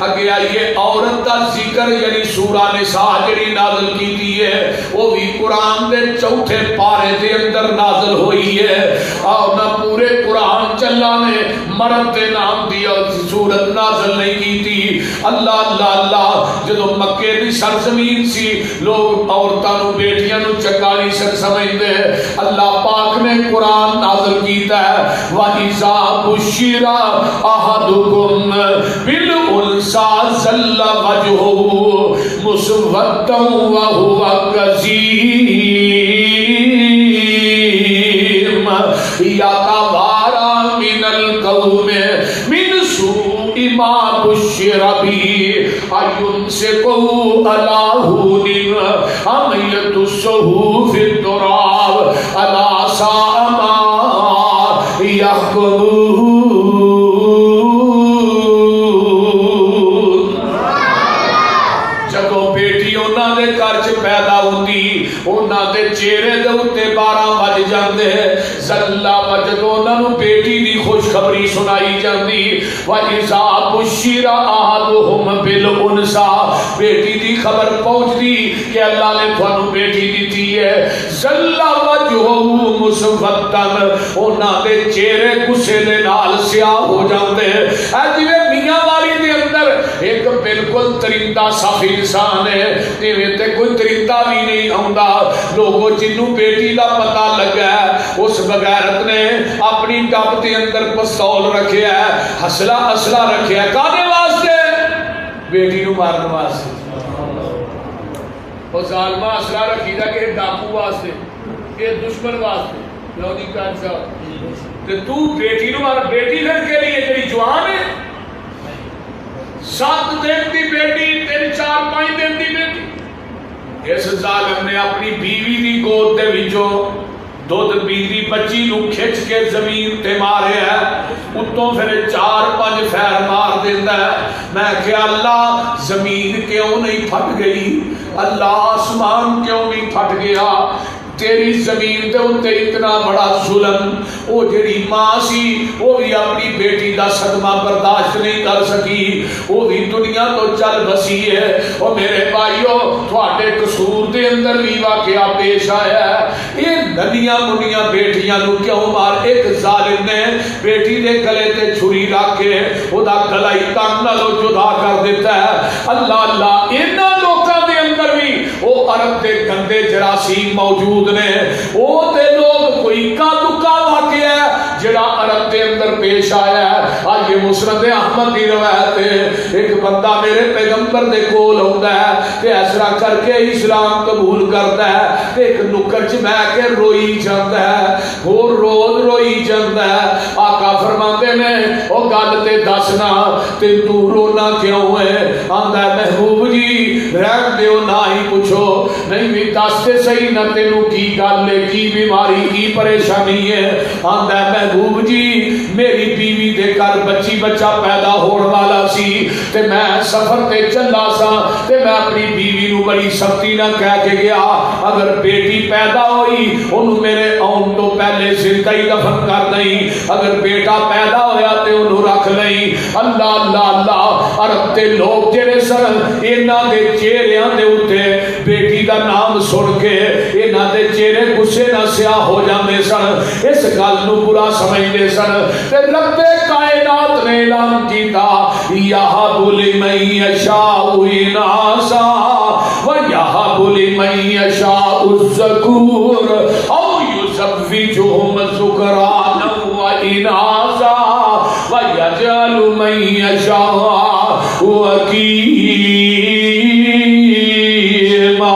اگے آئیے عورت کا ذکر یعنی سورہ نساء جڑی نازل کی ہے وہ بھی قرآن دے چوتھے پارے دے اندر نازل ہوئی ہے اور نہ پورے قرآن چلا نے مرد دے نام دیا سورت نازل نہیں کی تھی اللہ اللہ اللہ جدو مکے دی سرزمین سی لوگ عورتاں نو بیٹیاں نو چکالی سر سمجھتے ہیں اللہ پاک نے قرآن نازل کیتا ہے وَإِذَا بُشِّرَ أَحَدُكُمْ بِالْأُنْثَىٰ ظَلَّ وَجْهُهُ مُسْوَدًّا وَهُوَ كَظِيمٌ يَتَوَارَىٰ مِنَ الْقَوْمِ مِنْ سُوءِ مَا بُشِّرَ بِهِ أَيُمْسِكُهُ عَلَىٰ هُونٍ أَمْ يَدُسُّهُ فِي التُّرَابِ أَلَا سَاءَ مَا يَحْكُمُونَ پیدا ہوتی انہاں دے چہرے دے اوتے 12 بج جاندے زلہ وجدو انہاں بیٹی دی خوشخبری سنائی جاندی وَإِذَا بُشِّرَ أَحَدُهُمْ بِالْأُنْثَىٰ بیٹی دی خبر پہنچ دی کہ اللہ نے تھانوں بیٹی دیتی ہے زلہ وجهه مُسْوَدًّا انہاں دے چہرے غصے دے نال سیاہ ہو جاندے اے جویں میاں والی دے اندر ایک بالکل ترندہ صاف انسان ہے ایویں تے کوئی ترندہ بھی نہیں ہوندا لوگوں جنوں بیٹی دا پتہ لگا ہے اس بغیرت نے اپنی ٹپ دے اندر پستول رکھیا ہے اسلحہ رکھیا ہے کانے واسطے بیٹی نو مارن واسطے او ظالمہ اسلحہ رکھی دا کہ ڈاکو واسطے کہ دشمن واسطے لودی کان صاحب تے تو بیٹی نو مار بیٹی گھر کے لیے جڑی جوان ہے 7 دن دی بیٹی 3-4-5 دن دی بیٹی اس ظالم نے اپنی بیوی دی گود دے وچوں دودھ پیندی بچی نو کھچ کے زمین تے مارے ہے اتوں پھر 4-5 پھیر مار دیندا ہے میں کہ اللہ زمین کیوں نہیں پھٹ گئی اللہ آسمان کیوں نہیں پھٹ گیا تیری زمین دے اُتے اتنا بڑا ظلم وہ جڑی ماں سی وہ بھی اپنی بیٹی دا صدمہ برداشت نہیں کر سکی وہ بھی دنیا تو چل بسی ہے اور میرے بھائیو تھوڑے قصور دے اندر بھی واقعہ پیش آیا ہے یہ ننیاں منیاں بیٹیاں نو کیوں مار ایک ظالم نے بیٹی دے گلے تے چھری رکھ کے وہ دا گلا ہی تنگ نالو جدا کر دیتا ہے اللہ اللہ انہاں لوکاں دے اندر بھی وہ عرب دے گندے جراثیم موجود نے وہ تے لوگ کوئی کا دکا واقعہ ہے جڑا عرب دے اندر پیش آیا ہے آئیے مسند احمد دی روایت ہے ایک بندہ میرے پیغمبر دے کول ہوندا ہے تے اسرا کر کے اسلام قبول کرتا ہے تے ایک نکر چ بیٹھ کے روئی جاندا ہے اور روز روئی جاندا ہے آقا فرماندے نے او گل تے دسنا تے تو رونا کیوں ہے آندا ہے محبوب جی رہن دیو نہ ہی پوچھو نہیں بھی دس تے صحیح نہ تینوں کی گل ہے کی بیماری کی پریشانی ہے آندا ہے محبوب جی میری بیوی دے گھر بچی بچہ پیدا ہونے والا سی تے میں سفر تے چلا سا تے میں اپنی بیوی نو بڑی سختی نہ کہہ کے گیا اگر بیٹی پیدا ہوئی انہوں میرے آن تو پہلے زندہ ہی دفن کر دیں، اگر بیٹا پیدا ہویا تے انہوں رکھ لیں۔ اللہ اللہ اللہ، عرب تے لوگ جڑے سن انہاں دے چہریاں دے اوتے بیٹی دا نام سن کے انہاں دے چہرے غصے نہ سیاہ ہو جاندے سن، اس گل نو برا سمجھدے سن تے رب کائنات نے اعلان کیتا یہب لمن یشاء اناسا ویہب لمن یشاء الذکور او یزوجہم ذکرانا واناسا ویجعل من یشاء عقیما۔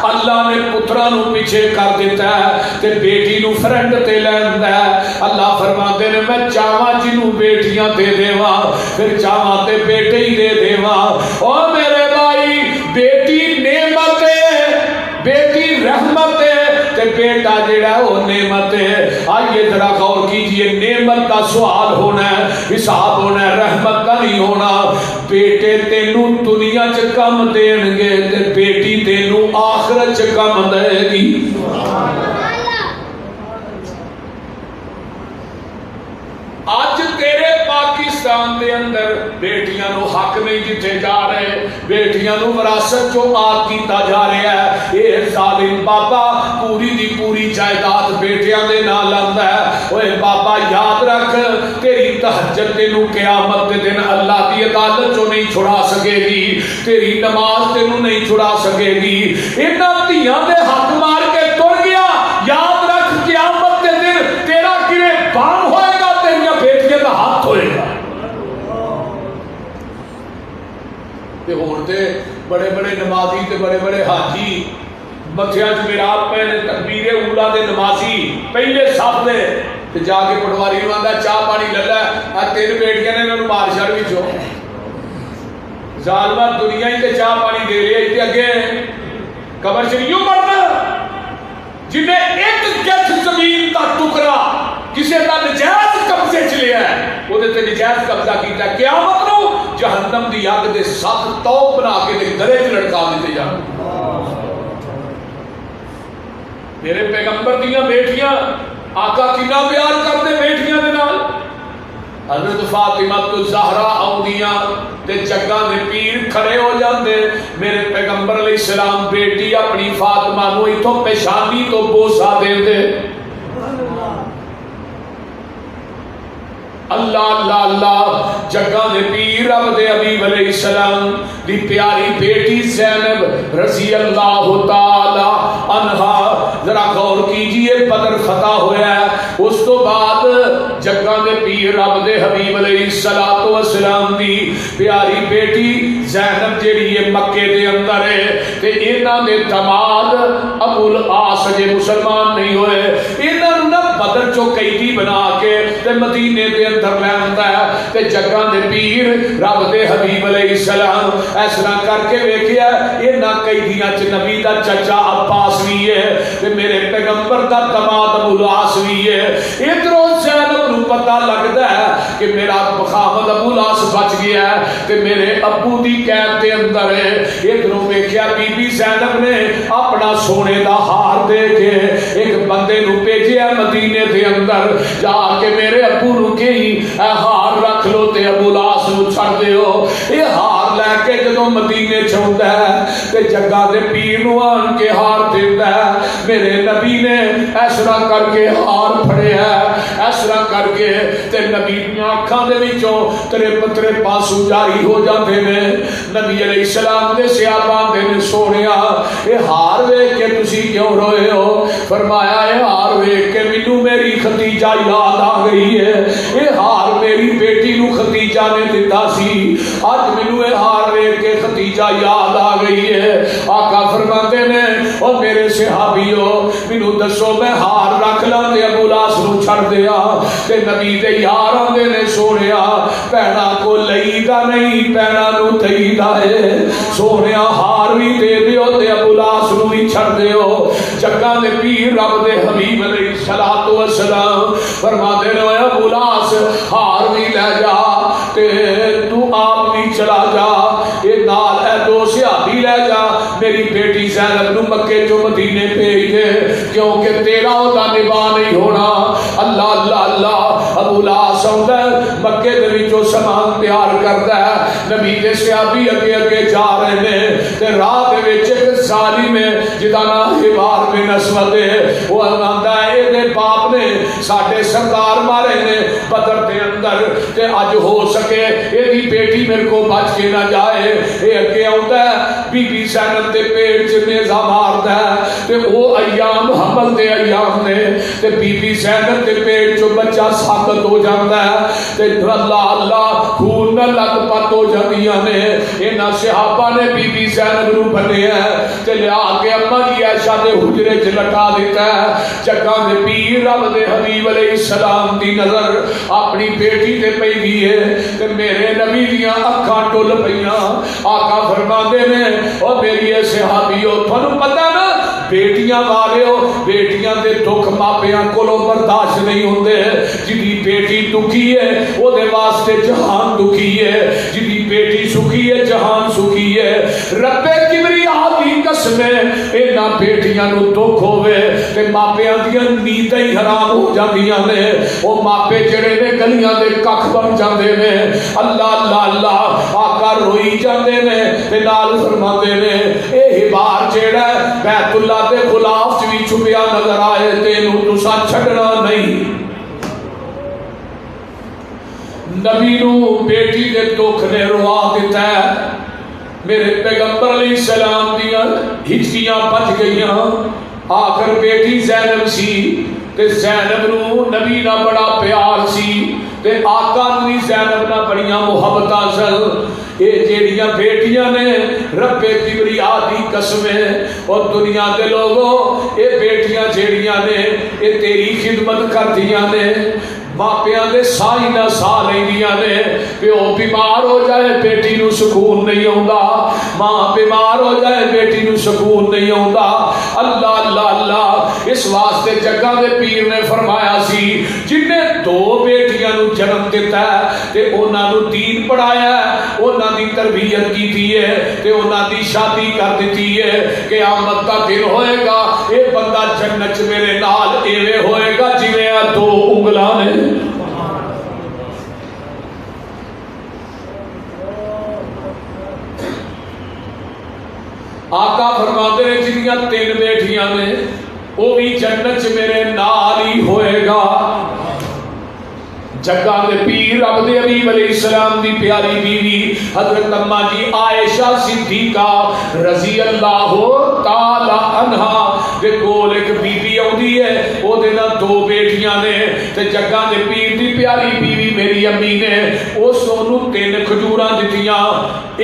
اللہ نے پترا نو پیچھے کر دیتا ہے تے بیٹی نو فرنٹ تے لیندا ہے۔ اللہ فرماتے نے میں چاہواں جنوں بیٹیاں دے دیواں پھر چاہواں تے بیٹے ہی دے دیواں۔ اور میرے بھائی بیٹی نعمت ہے، بیٹی رحمت ہے تے بیٹا جڑا وہ نعمت ہے۔ آئیے ذرا غور کیجئے، نعمت کا سوال ہونا ہے، حساب ہونا ہے، رحمت کا نہیں ہونا۔ بیٹے تینوں دنیا چ کم دین گے تے بیٹی تینوں آخرت چ کم دے گی۔ آج تیرے پاکستان دے اندر بیٹیاں نو حق نہیں دیتے جا رہے، بیٹیاں نو وراثت جو آت کیتا جا رہا ہے۔ اے ظالم بابا پوری دی پوری جائیداد بیٹیاں دے نال لاندا ہے۔ اوے بابا یاد رکھ تیری تہجد تینوں قیامت دے دن اللہ دی عدالت چوں نہیں چھڑا سکے گی، تیری نماز تینوں نہیں چھڑا سکے گی۔ انہاں دھیاں دے حق مار کے ٹر گیا، یاد رکھ قیامت دے دن تیرا گریبان ہوئے گا، تیریاں بیٹیاں دا ہاتھ ہوئے گا۔ تے ہون تے بڑے بڑے نمازی تے بڑے بڑے حاجی متھیاں چ میراب پہنے تکبیر اولا دے نمازی پہلے صف دے تے جا کے پٹواری نوں آندا چاہ پانی لے لے، آ تین بیٹیاں نے انہاں نوں مار چھڑ وچوں ظالما دنیا ہی تے چاہ پانی دے لیا تے اگے قبر چ یوں مرنا جنہیں ایک گٹھ زمین کا ٹکڑا کسی کا نجائز قبضے چ لیا ہے وہ تے نجائز قبضہ کیتا، قیامت نو جہنم دی اگ دے 7 توپ بنا کے تے گلے چ لٹکا دیتے جان۔ میرے پیغمبر دیاں بیٹیاں آقا کنا پیار کرتے بیٹیاں دے نال۔ حضرت فاطمہ الزہرا آؤندیاں تے جگاں دے پیر کھڑے ہو جاندے، میرے پیغمبر علیہ السلام بیٹی اپنی فاطمہ نو ایتھوں پیشانی تو بوسا دیندے۔ اللہ اللہ اللہ، جگاں دے پیر رب دے حبیب علیہ السلام دی پیاری بیٹی زینب رضی اللہ تعالی عنہا، ذرا غور کیجئے بدر فتح ہوا ہے، اس تو بعد جگاں دے پیر رب دے حبیب علیہ السلام دی پیاری بیٹی زینب جیڑی ہے مکے دے اندر ہے تے انہاں دے داماد ابو العاص جے مسلمان نہیں ہوئے، انہاں نوں بدر چوں قیدی بنا کے تے مدینے دے اندر لے آندا ہے تے جگاں دے پیر رب دے حبیب علیہ السلام اس طرح کر کے ویکھیا انہاں قیدیاں چ نبی دا چچا عباس بھی ہے تے میرے پیغمبر دا داماد ابو العاص بھی ہے۔ ادھروں زینب نوں پتہ لگدا ہے کہ میرا خاوند ابو العاص بچ گیا ہے تے میرے ابو دی قید دے اندر ہے۔ ادھروں ویکھیا بی بی زینب نے اپنا سونے دا ہار دے کے ایک بندے نوں بھیجیا مدینے دے اندر، جا کے میرے ابو نوں کہی اے ہار رکھ لو تے ابو العاص نوں چھڑ دیو۔ اے ہار لے کے جدوں مدینے چھوندا ہے تے جگاں دے پیر نوں آن کے ہار دیندا ہے۔ میرے نبی نے اس طرح کر کے ہار پھڑیا ہے، اس طرح کر کے تے نبی دیاں اکھاں دے وچوں ترے پاسو جاری ہو جاندے نے۔ نبی علیہ السلام دے صحابہ دے نے سونیا اے ہار ویکھ کے تسی کیوں روئے ہو؟ فرمایا اے ہار ویکھ کے مینوں میری ختیجہ یاد آ گئی ہے، اے ہار میری بیٹی نو ختیجہ نے دتا سی، اج مینوں اے ہار ویکھ کے ختیجہ یاد آ آ گئی ہے. آقا فرماتے نے اور میرے صحابیو مینوں دسو میں ہار رکھ لاں تے ابو لاس نو چھڑ دیا. تے نبی دے یار آندے نے سونیا پینا کو لئیدا نہیں پینا نو تئیدا ہے. سونیا ہار بھی دے دیو تے ابو لاس نو بھی چھڑ دیو. جگاں دے پیر رب دے حبیب علیہ الصلوۃ والسلام فرماتے نے ابو لاس ہار بھی لے جا تے تو آپ بھی چلا جا اے نال اے دو صحابی لے جا میری بیٹی زینب نو مکے جو مدینے بھیج دے کیونکہ تیرا ہوتا نباہ نہیں ہونا. اللہ اللہ اللہ ابو لاس آندا ہے مکے دے وچوں سامان تیار کردا ہے. نبی دے صحابی اگے اگے جا رہے نے تے راہ دے وچ ایک ظالم ہے جدا نام حبار بن اسود ہے. وہ آندا ہے اے دے باپ نے ساڈے سردار مارے نے بدر دے اندر تے اج ہو سکے اے دی بیٹی میرے کو بچ کے نہ جائے. اے اگے آندا ہے بی بی زینب دے پیٹ چ نیزا ماردا ہے تے او ایام حمل دے ایام نے تے بی بی زینب دے پیٹ چ بچہ ثابت ہو جاندا ہے تے اللہ اللہ خون نہ لگ پت ہو جاندیاں نے. انہاں صحابہ نے بی بی زینب نو بنیا تے لیا کے اما جی عائشہ دے حجرے چ لٹا دیتا ہے. جگاں دے پیر رب دے حبیب علیہ السلام دی نظر اپنی بیٹی تے پئی دی ہے تے میرے نبی دیاں اکھاں ٹل پئیاں. آقا فرماندے نے او میری صحابیو تھانوں پتہ نا بیٹیاں والے ہو بیٹیاں دے دکھ ماپیاں کولوں برداشت نہیں ہوندے. جدی بیٹی دکھی ہے او دے واسطے جہان دکھی ہے. جدی بیٹی سکھی ہے جہان سکھی ہے. رب کبریا دی قسم انہاں بیٹیاں نو دکھ ہوے تے ماپیاں دیاں نینداں ہی حرام ہو جاندیاں نے. او ماپے جڑے نے گلیاں دے ککھ بن جاندے نے. اللہ اللہ اللہ آقا روئی جاندے نے تے نال فرماندے نے اے حبار جیڑا بیت اللہ دے غلاف چ وی چھپیا نظر آئے تینوں تساں چھڈنا نہیں. نبی نو بیٹی دے دکھ نے روا دیتا ہے. میرے پیغمبر علیہ السلام دیاں ہچکیاں بچ گئیاں. آخر بیٹی زینب سی تے زینب نو نبی نہ بڑا پیار سی تے آقا نو بھی زینب نہ بڑیاں محبتاں سن. اے جیڑیاں بیٹیاں نے رب کبریا دی قسم ہے اور دنیا دے لوگوں اے بیٹیاں جیڑیاں نے اے تیری خدمت کردیاں نے. ماپیاں دے سائی نہ سا لیندیاں نے. پیو بیمار ہو جائے بیٹی نو سکون نہیں آوندا. ماں بیمار ہو جائے بیٹی نو سکون نہیں آوندا. اللہ اللہ اللہ اس واسطے جگہ دے پیر نے فرمایا سی جن نے دو بیٹیاں نو جنم دیتا ہے تے انہاں نو دین پڑھایا ہے انہاں دی تربیت کیتی ہے تے انہاں دی شادی کر دیتی ہے. قیامت دا دن ہوئے گا اے بندہ جنت میرے نال ایویں ہوئے گا جویں دو انگلاں نے. آقا فرماتے ہیں جنیاں تین بیٹیاں نے وہ بھی جنت میرے نال ہی ہوئے گا. جگہ دے پیر رب دے حبیب علیہ السلام دی پیاری بیوی حضرت اماں جی عائشہ صدیقہ رضی اللہ تعالی عنہا دے کول ایک بی بی آندی ہے او دے نال دو بیٹیاں نے تے جگہ دے پیر دی پیاری بیوی میری امی نے اس نو تین کھجوراں دتیاں.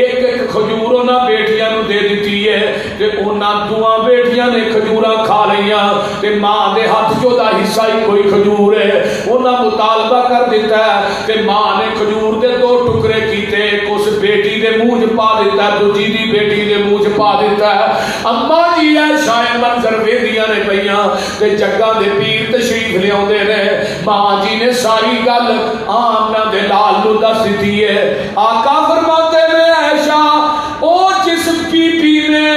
ایک ایک کھجور انہاں بیٹیاں نو دے دتی ہے تے انہاں دوواں بیٹیاں نے کھجوراں کھا لیاں تے ماں دے ہاتھ چوں دا حصہ ہی کوئی کھجور ہے. انہاں مطالبہ کر دیتا ہے کہ ماں نے کھجور دے دو ٹکڑے کیتے اس بیٹی دے منہ چ پا دیتا ہے دوجی دی بیٹی دے منہ چ پا دیتا ہے. اما جی عائشہ منظر ویندیاں نے پئیاں تے جگہ دے پیر تشریف لیاوندے نے. ماں جی نے ساری گل آمنہ دے لال نو دس دتی ہے. آقا فرماتے نے عائشہ او جس بی بی نے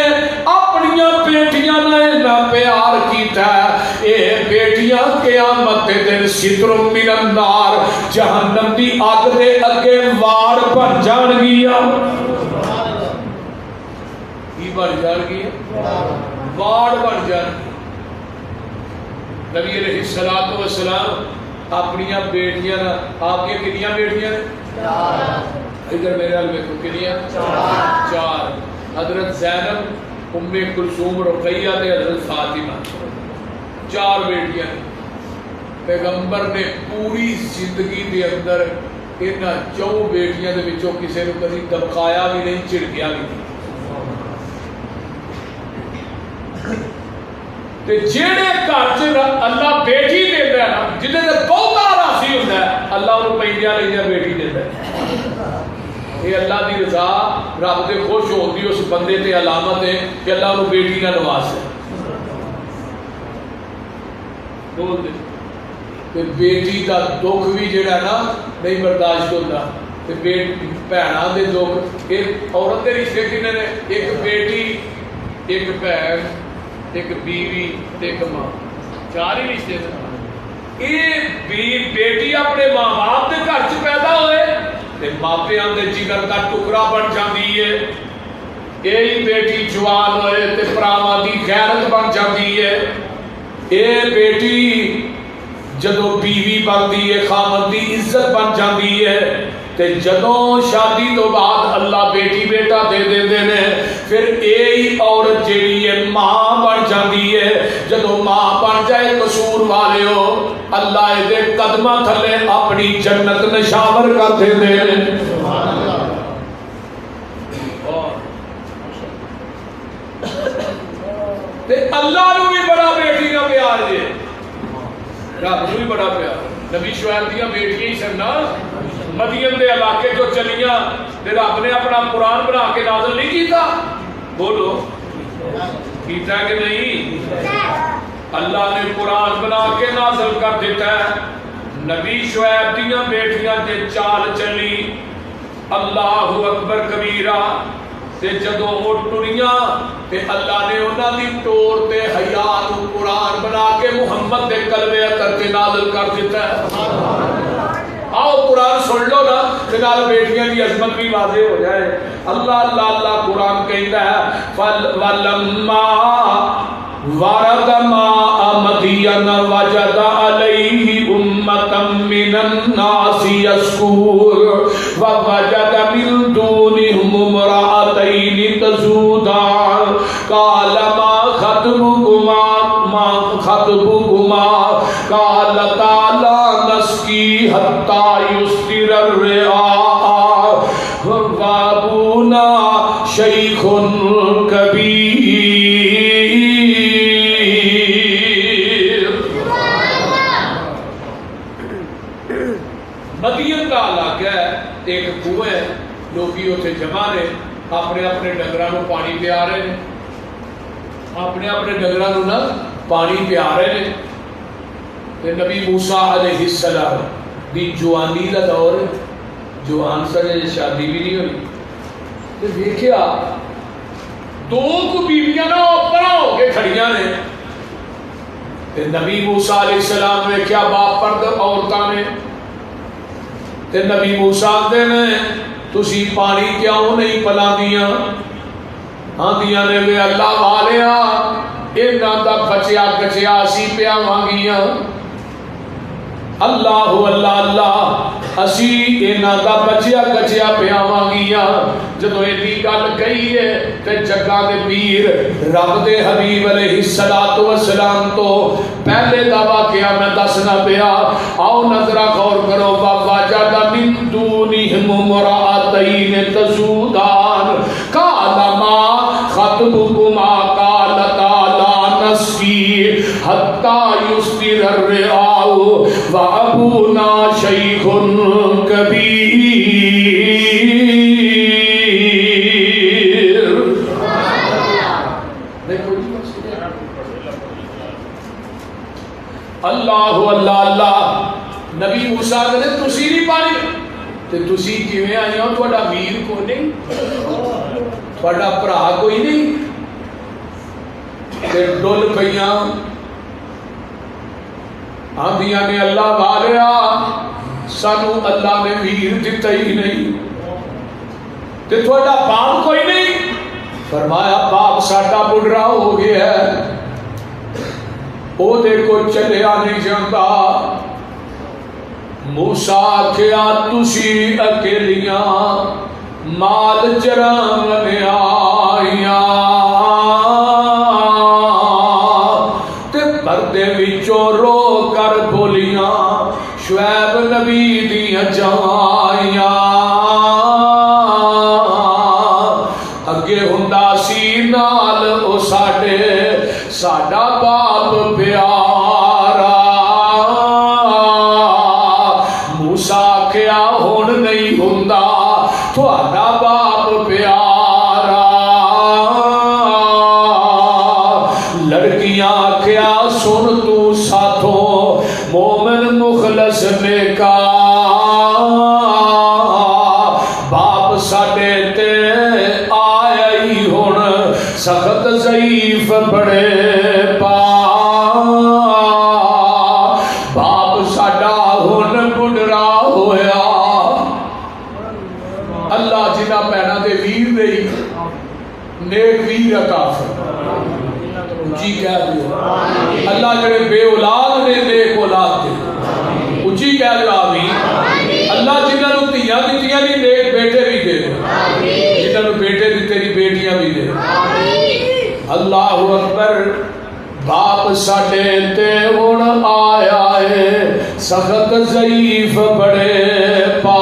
اپنیاں بیٹیاں نال پیار کیتا ہے اے بیٹیاں قیامت دے دن ستر من النار جہنم دی اگ دے اگے واڑ بن جان گیاں. کی بن جان گیاں؟ واڑ بن جان. نبی علیہ الصلوۃ والسلام اپنیاں بیٹیاں آپ کے کتنی بیٹیاں ادھر میرے حال میں کنیاں چار. حضرت زینب ام کلثوم رقیہ تے حضرت فاطمہ چار بیٹیاں. پیغمبر نے پوری زندگی دے اندر انہاں چوں بیٹیاں دے وچوں کسے نو کبھی دبکایا بھی نہیں چڑکیا بھی نہیں. تے جیڑے گھر چ اللہ بیٹی دیتا ہے نا جنہیں تے بہتا راضی ہوتا ہے اللہ انہوں پہنچیا لیجا بیٹی دیتا ہے یہ اللہ دی رضا رب دے خوش ہوتی اس بندے تے علامت ہے کہ اللہ انہوں بیٹی نہ نواز ہے بول دے بیٹی دا دکھ بھی جڑا نا نہیں برداشت ہوتا بھیناں دے دکھ ایک عورت دے رشتے کنے نے ایک بیٹی ایک بہن ایک بیوی ایک ماں چار ہی رشتے یہ بیٹی اپنے ماں باپ کے گھر چ پیدا ہوئے تے ماپیاں دے جگر کا ٹکڑا بن جاتی ہے یہی بیٹی جوان ہوئے تے پراواں دی غیرت بن جاتی ہے یہ بیٹی جدو بیوی بنتی ہے خامد دی عزت بن جاتی ہے تے جدوں شادی تو بعد اللہ بیٹی بیٹا دے دے نے پھر یہی عورت جیڑی ہے ماں بن جاتی ہے جدو ماں بن جائے قصور والے ہو اللہ دے قدمہ تھلے اپنی جنت نشاور کر دے تے اللہ نو بھی بڑا بیٹی کا پیار ہے رب نو بھی بڑا پیار نبی شعیب دیاں بیٹیاں ہی سن نا مدین دے علاقے جو چلیاں تے رب نے اپنا قرآن بنا کے نازل نہیں کیتا بولو کیتا کہ نہیں اللہ نے قرآن بنا کے نازل کر دیتا ہے نبی شعیب دیاں بیٹیاں تے چال چلی اللہ اکبر کبیرہ تے جدوں وہ ٹریاں تے اللہ نے انہاں دی ٹور تے حیا نو قرآن بنا کے محمد دے قلبے اطہر تے نازل کر دیتا ہے آؤ قرآن سن لو نا تے نال بیٹیاں دی عظمت بھی واضح ہو جائے اللہ اللہ اللہ قرآن کہتا ہے فَلَمَّا وَرَدَ مَاءَ مَدْيَنَ وَجَدَ عَلَيْهِ أُمَّةً مِّنَ النَّاسِ يَسْقُونَ وَوَجَدَ مِن دُونِهِمُ امْرَأَتَيْنِ تَذُودَانِ قَالَ مَا خَطْبُكُمَا قَالَتَا لَا نَسْقِي حَتَّى يُصْدِرَ الرِّعَاءُ وَأَبُونَا شَيْخٌ كَبِيرٌ مدین کا علاقہ ہے ایک کنویں ہے لوگی اتنے جمع نے اپنے اپنے ڈنگراں پانی پیا رہے ہیں اپنے اپنے ڈنگراں نا پانی پیا رہے ہیں تے نبی موسیٰ علیہ السلام دی جوانی کا دور جوان سر شادی بھی نہیں ہوئی تے دیکھیا دو کو بیویاں نا اوپر ہو کے کھڑیاں نے تے نبی موسیٰ علیہ السلام نے کیا باپ پرد عورتاں نے تے نبی موسیٰ دے نے تسی پانی کیوں نہیں پلا دیاں ہاں دیاں نے وے اللہ والیا انہاں دا بچیا کچیا اسی پیا مانگیاں اللہ اللہ اللہ اسی انہاں دا بچیا کچیا پیا مانگیاں جدو ایدی گل کہی ہے تے جگہ دے پیر رب دے حبیب علیہ السلام تو پہلے دا واقعہ میں دسنا پیا آؤ نظرہ غور کرو وَوَجَدَ مِن دُونِهِمُ امْرَأَتَيْنِ تَذُودَانِ قَالَ مَا خَطْبُكُمَا قَالَتَا لَا نَسْقِي حَتَّى يُصْدِرَ الرِّعَاءُ وَأَبُونَا شَيْخٌ كَبِيرٌ اللہ اللہ اللہ نبی موسیٰ نے تسی نہیں پانی تے تسی کیویں آئی ہو تہاڈا ویر کوئی نہیں تہاڈا بھرا کوئی نہیں تے ڈول پئیاں آندیاں نے اللہ والیا سانو اللہ نے ویر دتا ہی نہیں تے تہاڈا باپ کوئی نہیں فرمایا باپ ساڈا بڈھڑا ہو گیا ہے او دیکھو چلیا نہیں جاندا موسیٰ کیا تسی اکیلیاں مال چران آئیاں تے پردے وچوں رو کر بولیاں شعیب نبی دیاں جوائیاں اگے ہندا سی نال او ساڈا باپ موسیٰ آکھیا ہن نہیں ہوندا تہاڈا باپ پیارا لڑکیاں آکھیا سن تو ساتھوں مومن مخلص نیکا باپ ساڈے تے آیا ہی ہن سخت ضعیف بڑے پا باپ ساڈا ہن بڈھڑا ہویا اللہ جنہ پینا دے ویر دے نیک ویر عطا فرمائے اچھی کہہ دو اللہ جڑے بے اولاد نے نیک اولاد دے اچھی کہہ دو آمین اللہ جنہ نو تیاں دیتیاں نہیں نیک بیٹے بھی دے جنہ نو بیٹے دیتے نہیں بیٹیاں بھی دے اللہ اکبر باپ ساڈے تے ہن آیا ہے سخت ضعیف بڑے پا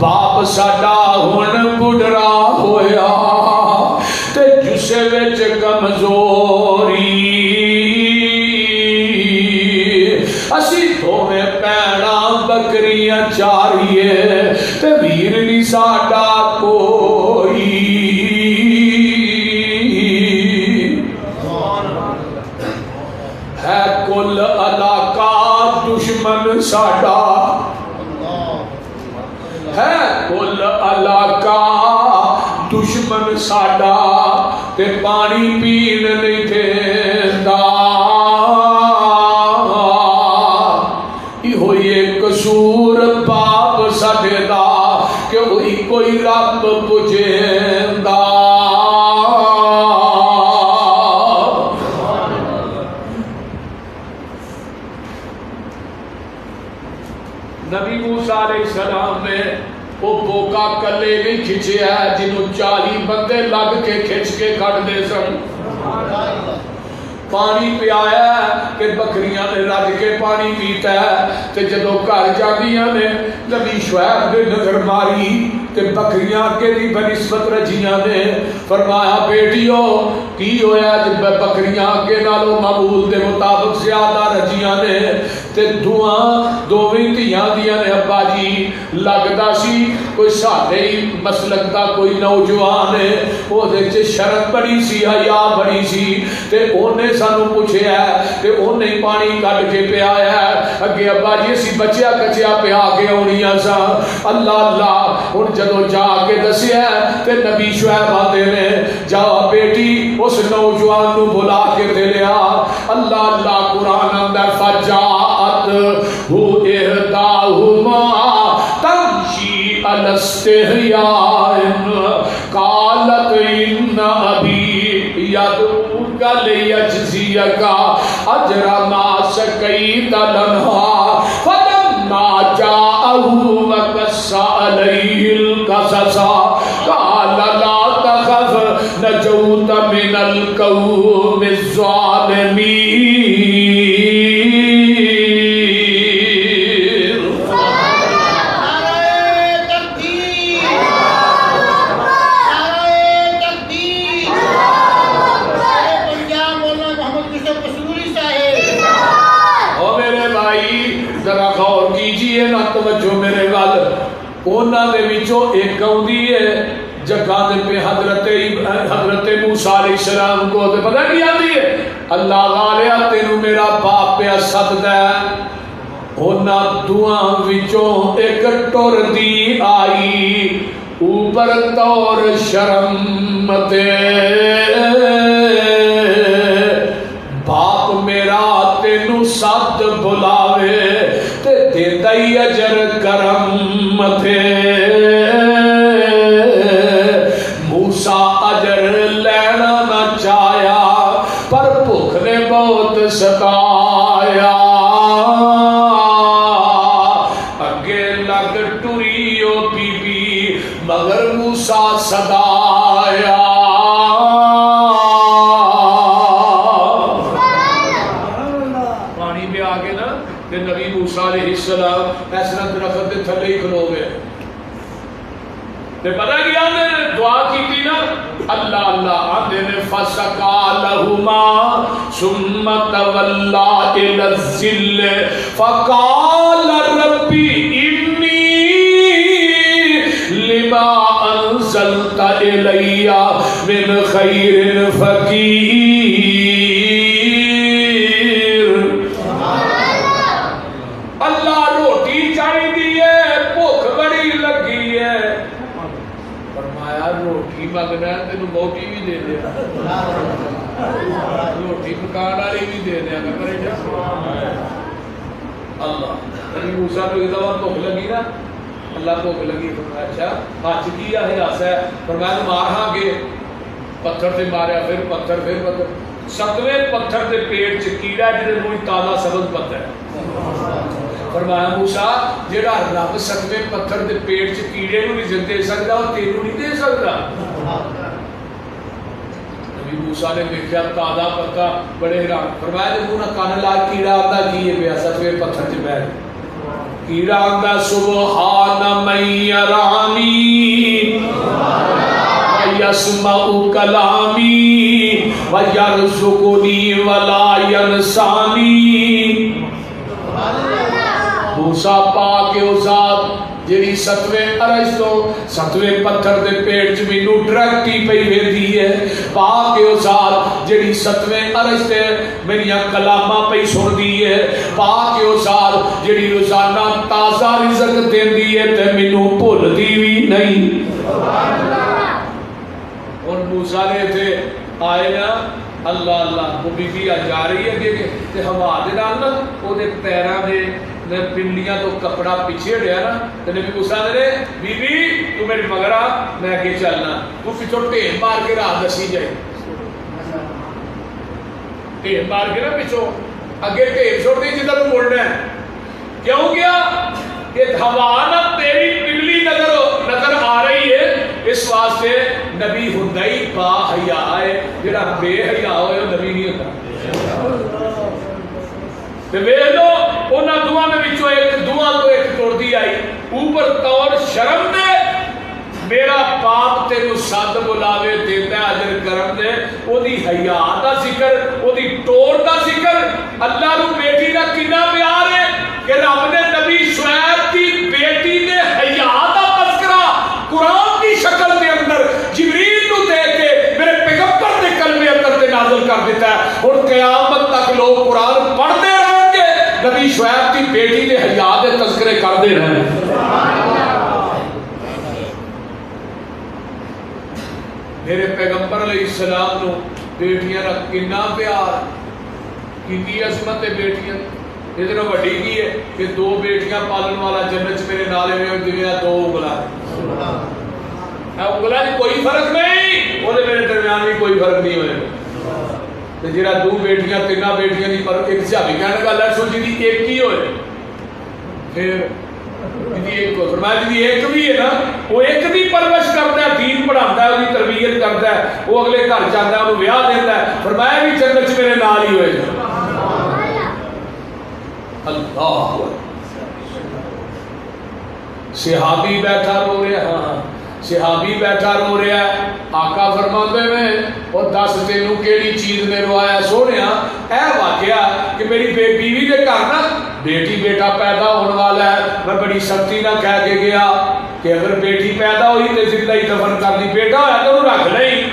باپ ساڈا ہن بڈھڑا ہویا تے جسے وچ کمزوری اسی دوویں پیڑاں بکریاں چاریے تے ویر نہیں ساڈا کوئی ہے کل علاقہ دشمن ساڈا ہے کل علاقہ دشمن ساڈا تے پانی پین نہیں دیندا ہوئی قصور باپ ساڈے دا کہ وہی کوئی رب پجیندا نبی موسیٰ علیہ السلام نے وہ بوکا کلے نہیں کھچیا ہے جنہوں 40 بندے لگ کے کھچ کے کٹ دے سن پانی پہ آیا ہے کہ بکریاں نے رج کے پانی پیتا ہے تے جدو گھر جاندیاں نے نبی شعیب نے نظر ماری تے بکریاں کے دی بنسبت رجیاں نے فرمایا بیٹیو کی ہویا جب بکریاں کے نالو معمول دے مطابق زیادہ رجیاں نے تے دوویں تیاں دیاں نے ابا جی لگدا سی کوئی ساڈے ہی مسلک دا کوئی نوجوان ہے او دے چ شرم بڑی سی حیا بڑی سی تے اونے سانو پوچھیا ہے تے اونے پانی کڈ کے پیا ہے اگے ابا جی اسی بچیا کچیا پیا کے اونیاں سا اللہ اللہ ہن جدو جا کے دسیا تے نبی شعیب آتے نے جا بیٹی اس نوجوان نو بلا کے دے لیا اللہ اللہ قرآن اندر فجاءت ہو احداہما تمشی علی استحیاء قالت ان ابی یدعوک لیجزیک اجر ما سقیت لنا فلما جاءہ وقص علیہ القصص قال لا تخف نجوت من القوم الظالمین اونا دے وچوں ایک گاؤندی ہے جگہ دے پہ حضرت موسیٰ علیہ السلام کو دے پتہ نہیں آتی ہے اللہ غالیا تینو میرا باپ پہ صد دے اونا دعاں وچوں ایک ٹور دی آئی اوپر طور شرم تے باپ میرا تینو صد بلاوے تے دیتا ہی اجر کرم تھے موسیٰ اجر لینا نہ چاہیا پر بھوک نے بہت ستایا اگے لگ ٹریو بی بی مگر موسیٰ صدایا پانی پہ آگے نا کہ نبی موسیٰ علیہ السلام ایسا درخت دے تھلے ہی کھلو گئے تے پتہ کیا آندے نے دعا کی نا اللہ اللہ آندے نے فسقا لہما ثم تولا الى الظل فقال ربی انی لما انزلت الی من خیر فقیر. اللہ روٹی چاہی دیئے بھوک بڑی لگی ہے. فرمایا روٹی مانگنا ہے تینوں موٹی بھی دے دیا, روٹی پکان والی بھی دے دیا کرے جا. اللہ نبی موسیٰ کو ایک دفعہ بھوک لگی نا, اللہ بھوک لگی. فرمایا اچھا ہاتھ کیا ہے ایسا ہے. فرمایا مار ہاں گے, پتھر سے ماریا, پھر پتھر, پھر پتھر. 7ویں پتھر کے پیٹ چ کیڑا جڑے کوئی تازہ سبز پتھر ہے. فرمایا موسیٰ جڑا رب 7ویں پتھر کے پیٹ چ کیڑے نوں نہیں دے سکتا وہ تینوں نہیں دے سکتا. نبی موسیٰ نے دیکھا تازہ پتا, بڑے حیران. فرمایا جب منہ کان لا کیڑا آتا کی ہے پیا 7ویں پتھر چ بیٹھ. کیڑا آتا سبحان من یرانی ویسمع کلامی ویرزقنی ولا ینسانی. موسیٰ پاک او ذات جیڑی 7ویں عرش تو 7ویں پتھر دے پیٹ چ مینوں ڈائریکٹی پئی ویندی ہے. پاک او ذات جیڑی 7ویں عرش تے میریاں کلاماں پئی سندی ہے. پاک او ذات جیڑی روزانہ تازہ رزق دیندی ہے تے مینوں بھلدی وی نہیں. اور موسیٰ نے تھے آئے نا اللہ اللہ وہ بی بی جا رہی ہے کہ ہوا دے نال نا او دے پیراں دے پنڈلیاں تو کپڑا پیچھے ہٹیا نا تے نبی موسیٰ نے بی بی تو میرے مگر آ میں اگے چلنا. تو پچھوں ٹھیل مار کے راہ دسی جائے, ٹھیل مار کے نا پچھوں اگے ٹھیل چھوڑ دی جدھر مڑنا ہے. کیوں گیا کہ ہوا نہ تیری پنڈلی نظر آ رہی ہے. اس واسطے نبی ہوندا ہی با حیا ہے, جڑا بے حیا ہوئے وہ نبی نہیں ہوتا. تے ویکھ لو انہاں دعاں دے وچوں ایک دعا تو ایک ٹردی آئی اوپر طور شرم دے میرا باپ تینوں سد بلاوے دیتا اجر کرم دے. او دی حیا دا ذکر, او دی ٹور دا ذکر. اللہ نو بیٹی دا کنا پیار ہے کہ رب نے نبی شعیب دی بیٹی دے حیا دا تذکرہ قرآن کی شکل دے اندر جبریل نو دے کے میرے پیغمبر دے کلمے اندر تے نازل کر دیتا ہے. اور قیامت تک لوگ قرآن پڑھتے رہیں گے نبی شعیب دی بیٹی دے حیا دے تذکرے کرتے رہیں. میرے پیغمبر علیہ السلام نو بیٹیاں رکھ کنا پیار, کتنی عظمت ہے بیٹیاں. ادھر وڈی کی ہے کہ 2 بیٹیاں پالن والا جنت میرے نالے میں دنیا 2 انگلا. انگلا جی کوئی فرق نہیں, وہ میرے درمیان بھی کوئی فرق نہیں ہوئے. جہاں 2 بیٹیاں 3 بیٹیاں دی پر ایک صحابی کہنے کا اللہ سوچی دی ایک ہی ہوئے. پھر ایک فرمایا جی ایک بھی ہے نا وہ ایک بھی پرورش کرتا ہے, دین پڑھاتا ہے, وہ تربیت کرتا ہے, وہ اگلے گھر جاتا ہے, وہ بیاہ دیتا ہے. فرمایا بھی جنت میرے نال ہی ہوئے. اللہ صحابی بیٹھا رو رہا, ہاں صحابی بیٹھا رو رہا ہے. آقا فرماتے میں اور 10 تینوں کیڑی چیز نے روایا. سونیا اے واقعہ کہ میری بیوی دے گھر نا بیٹی بیٹا پیدا ہونے والا ہے. میں بڑی سختی نہ کہہ کے گیا کہ اگر بیٹی پیدا ہوئی تو زندہ ہی دفن کر دی, بیٹا ہوا تو رکھ نہیں.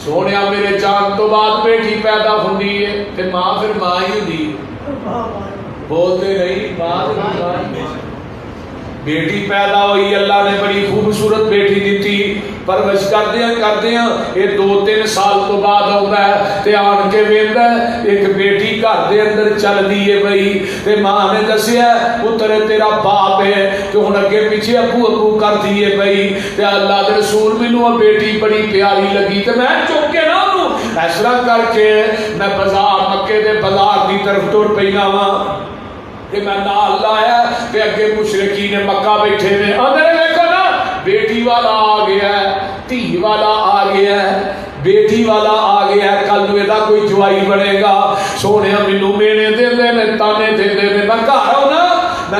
سونیا میرے جان تو بعد بیٹی پیدا ہوندی ہے تے ماں پھر ماں ہی ہوندی ہے. بولتے نہیں ماں بیٹی پیدا ہوئی, اللہ نے بڑی خوبصورت بیٹی دیتی. پرورش کردیاں یہ 2-3 سال تو بعد آتا ہے تے آن کے ویندا ایک بیٹی گھر دے اندر چل دی ہے بھائی. تے ماں نے دسیا پتر تیرا باپ ہے کہ ہن اگے پیچھے ابو ابو کر دیے بھائی. تے اللہ دے رسول مینوں بیٹی بڑی پیاری لگی تے میں چک کے نہ اونوں فیصلہ کر کے میں بازار مکے دے بازار دی طرف ٹر پیا وا کہ میں نال لایا تے اگے مشرکین مکہ بیٹھے نے. اندر دیکھو نا بیٹی والا آ گیا ہے, دھی والا آ گیا ہے, بیٹی والا آ گیا ہے, کل نو دا کوئی جوائی بنے گا. سونے مینوں مینے دیندے نے, تانے دیندے نے. میں گھر آؤں نا, میں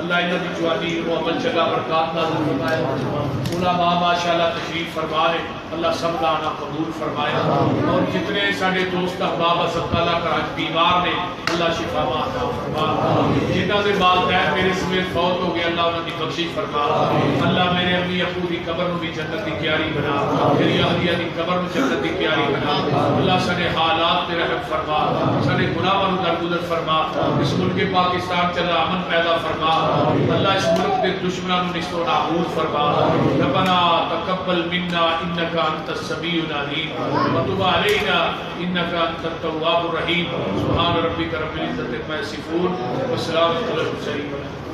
اللہ انہاں دی جوانی و عمل چنگا برکات نازل فرمائے. علماء ماشاءاللہ تشریف فرمائے, اللہ سب کا آنا قبول فرمائے. اور جتنے سارے دوست احباب اسد تعالیٰ کراچ بیمار نے اللہ شفا عطا فرما. جنہاں دے والدین میرے سمیت فوت ہو گئے اللہ انہاں دی بخشش فرما. اللہ میرے امی ابو دی قبر نو بھی جنت دی کیاری بنا, میری اہلیہ دی قبر نو جنت دی کیاری بنا. اللہ سارے حالات تے رحم فرما, سارے گناہاں نو درگزر فرما. اس ملک پاکستان چلا امن پیدا فرما. اللہ اس ملک دے دشمناں نو نشت و نابود فرما. ربنا تقبل منا انک انت السمیع العلیم وتب علینا انک انت التواب الرحیم. سبحان ربک رب العزت عما یصفون وسلام علی المرسلین.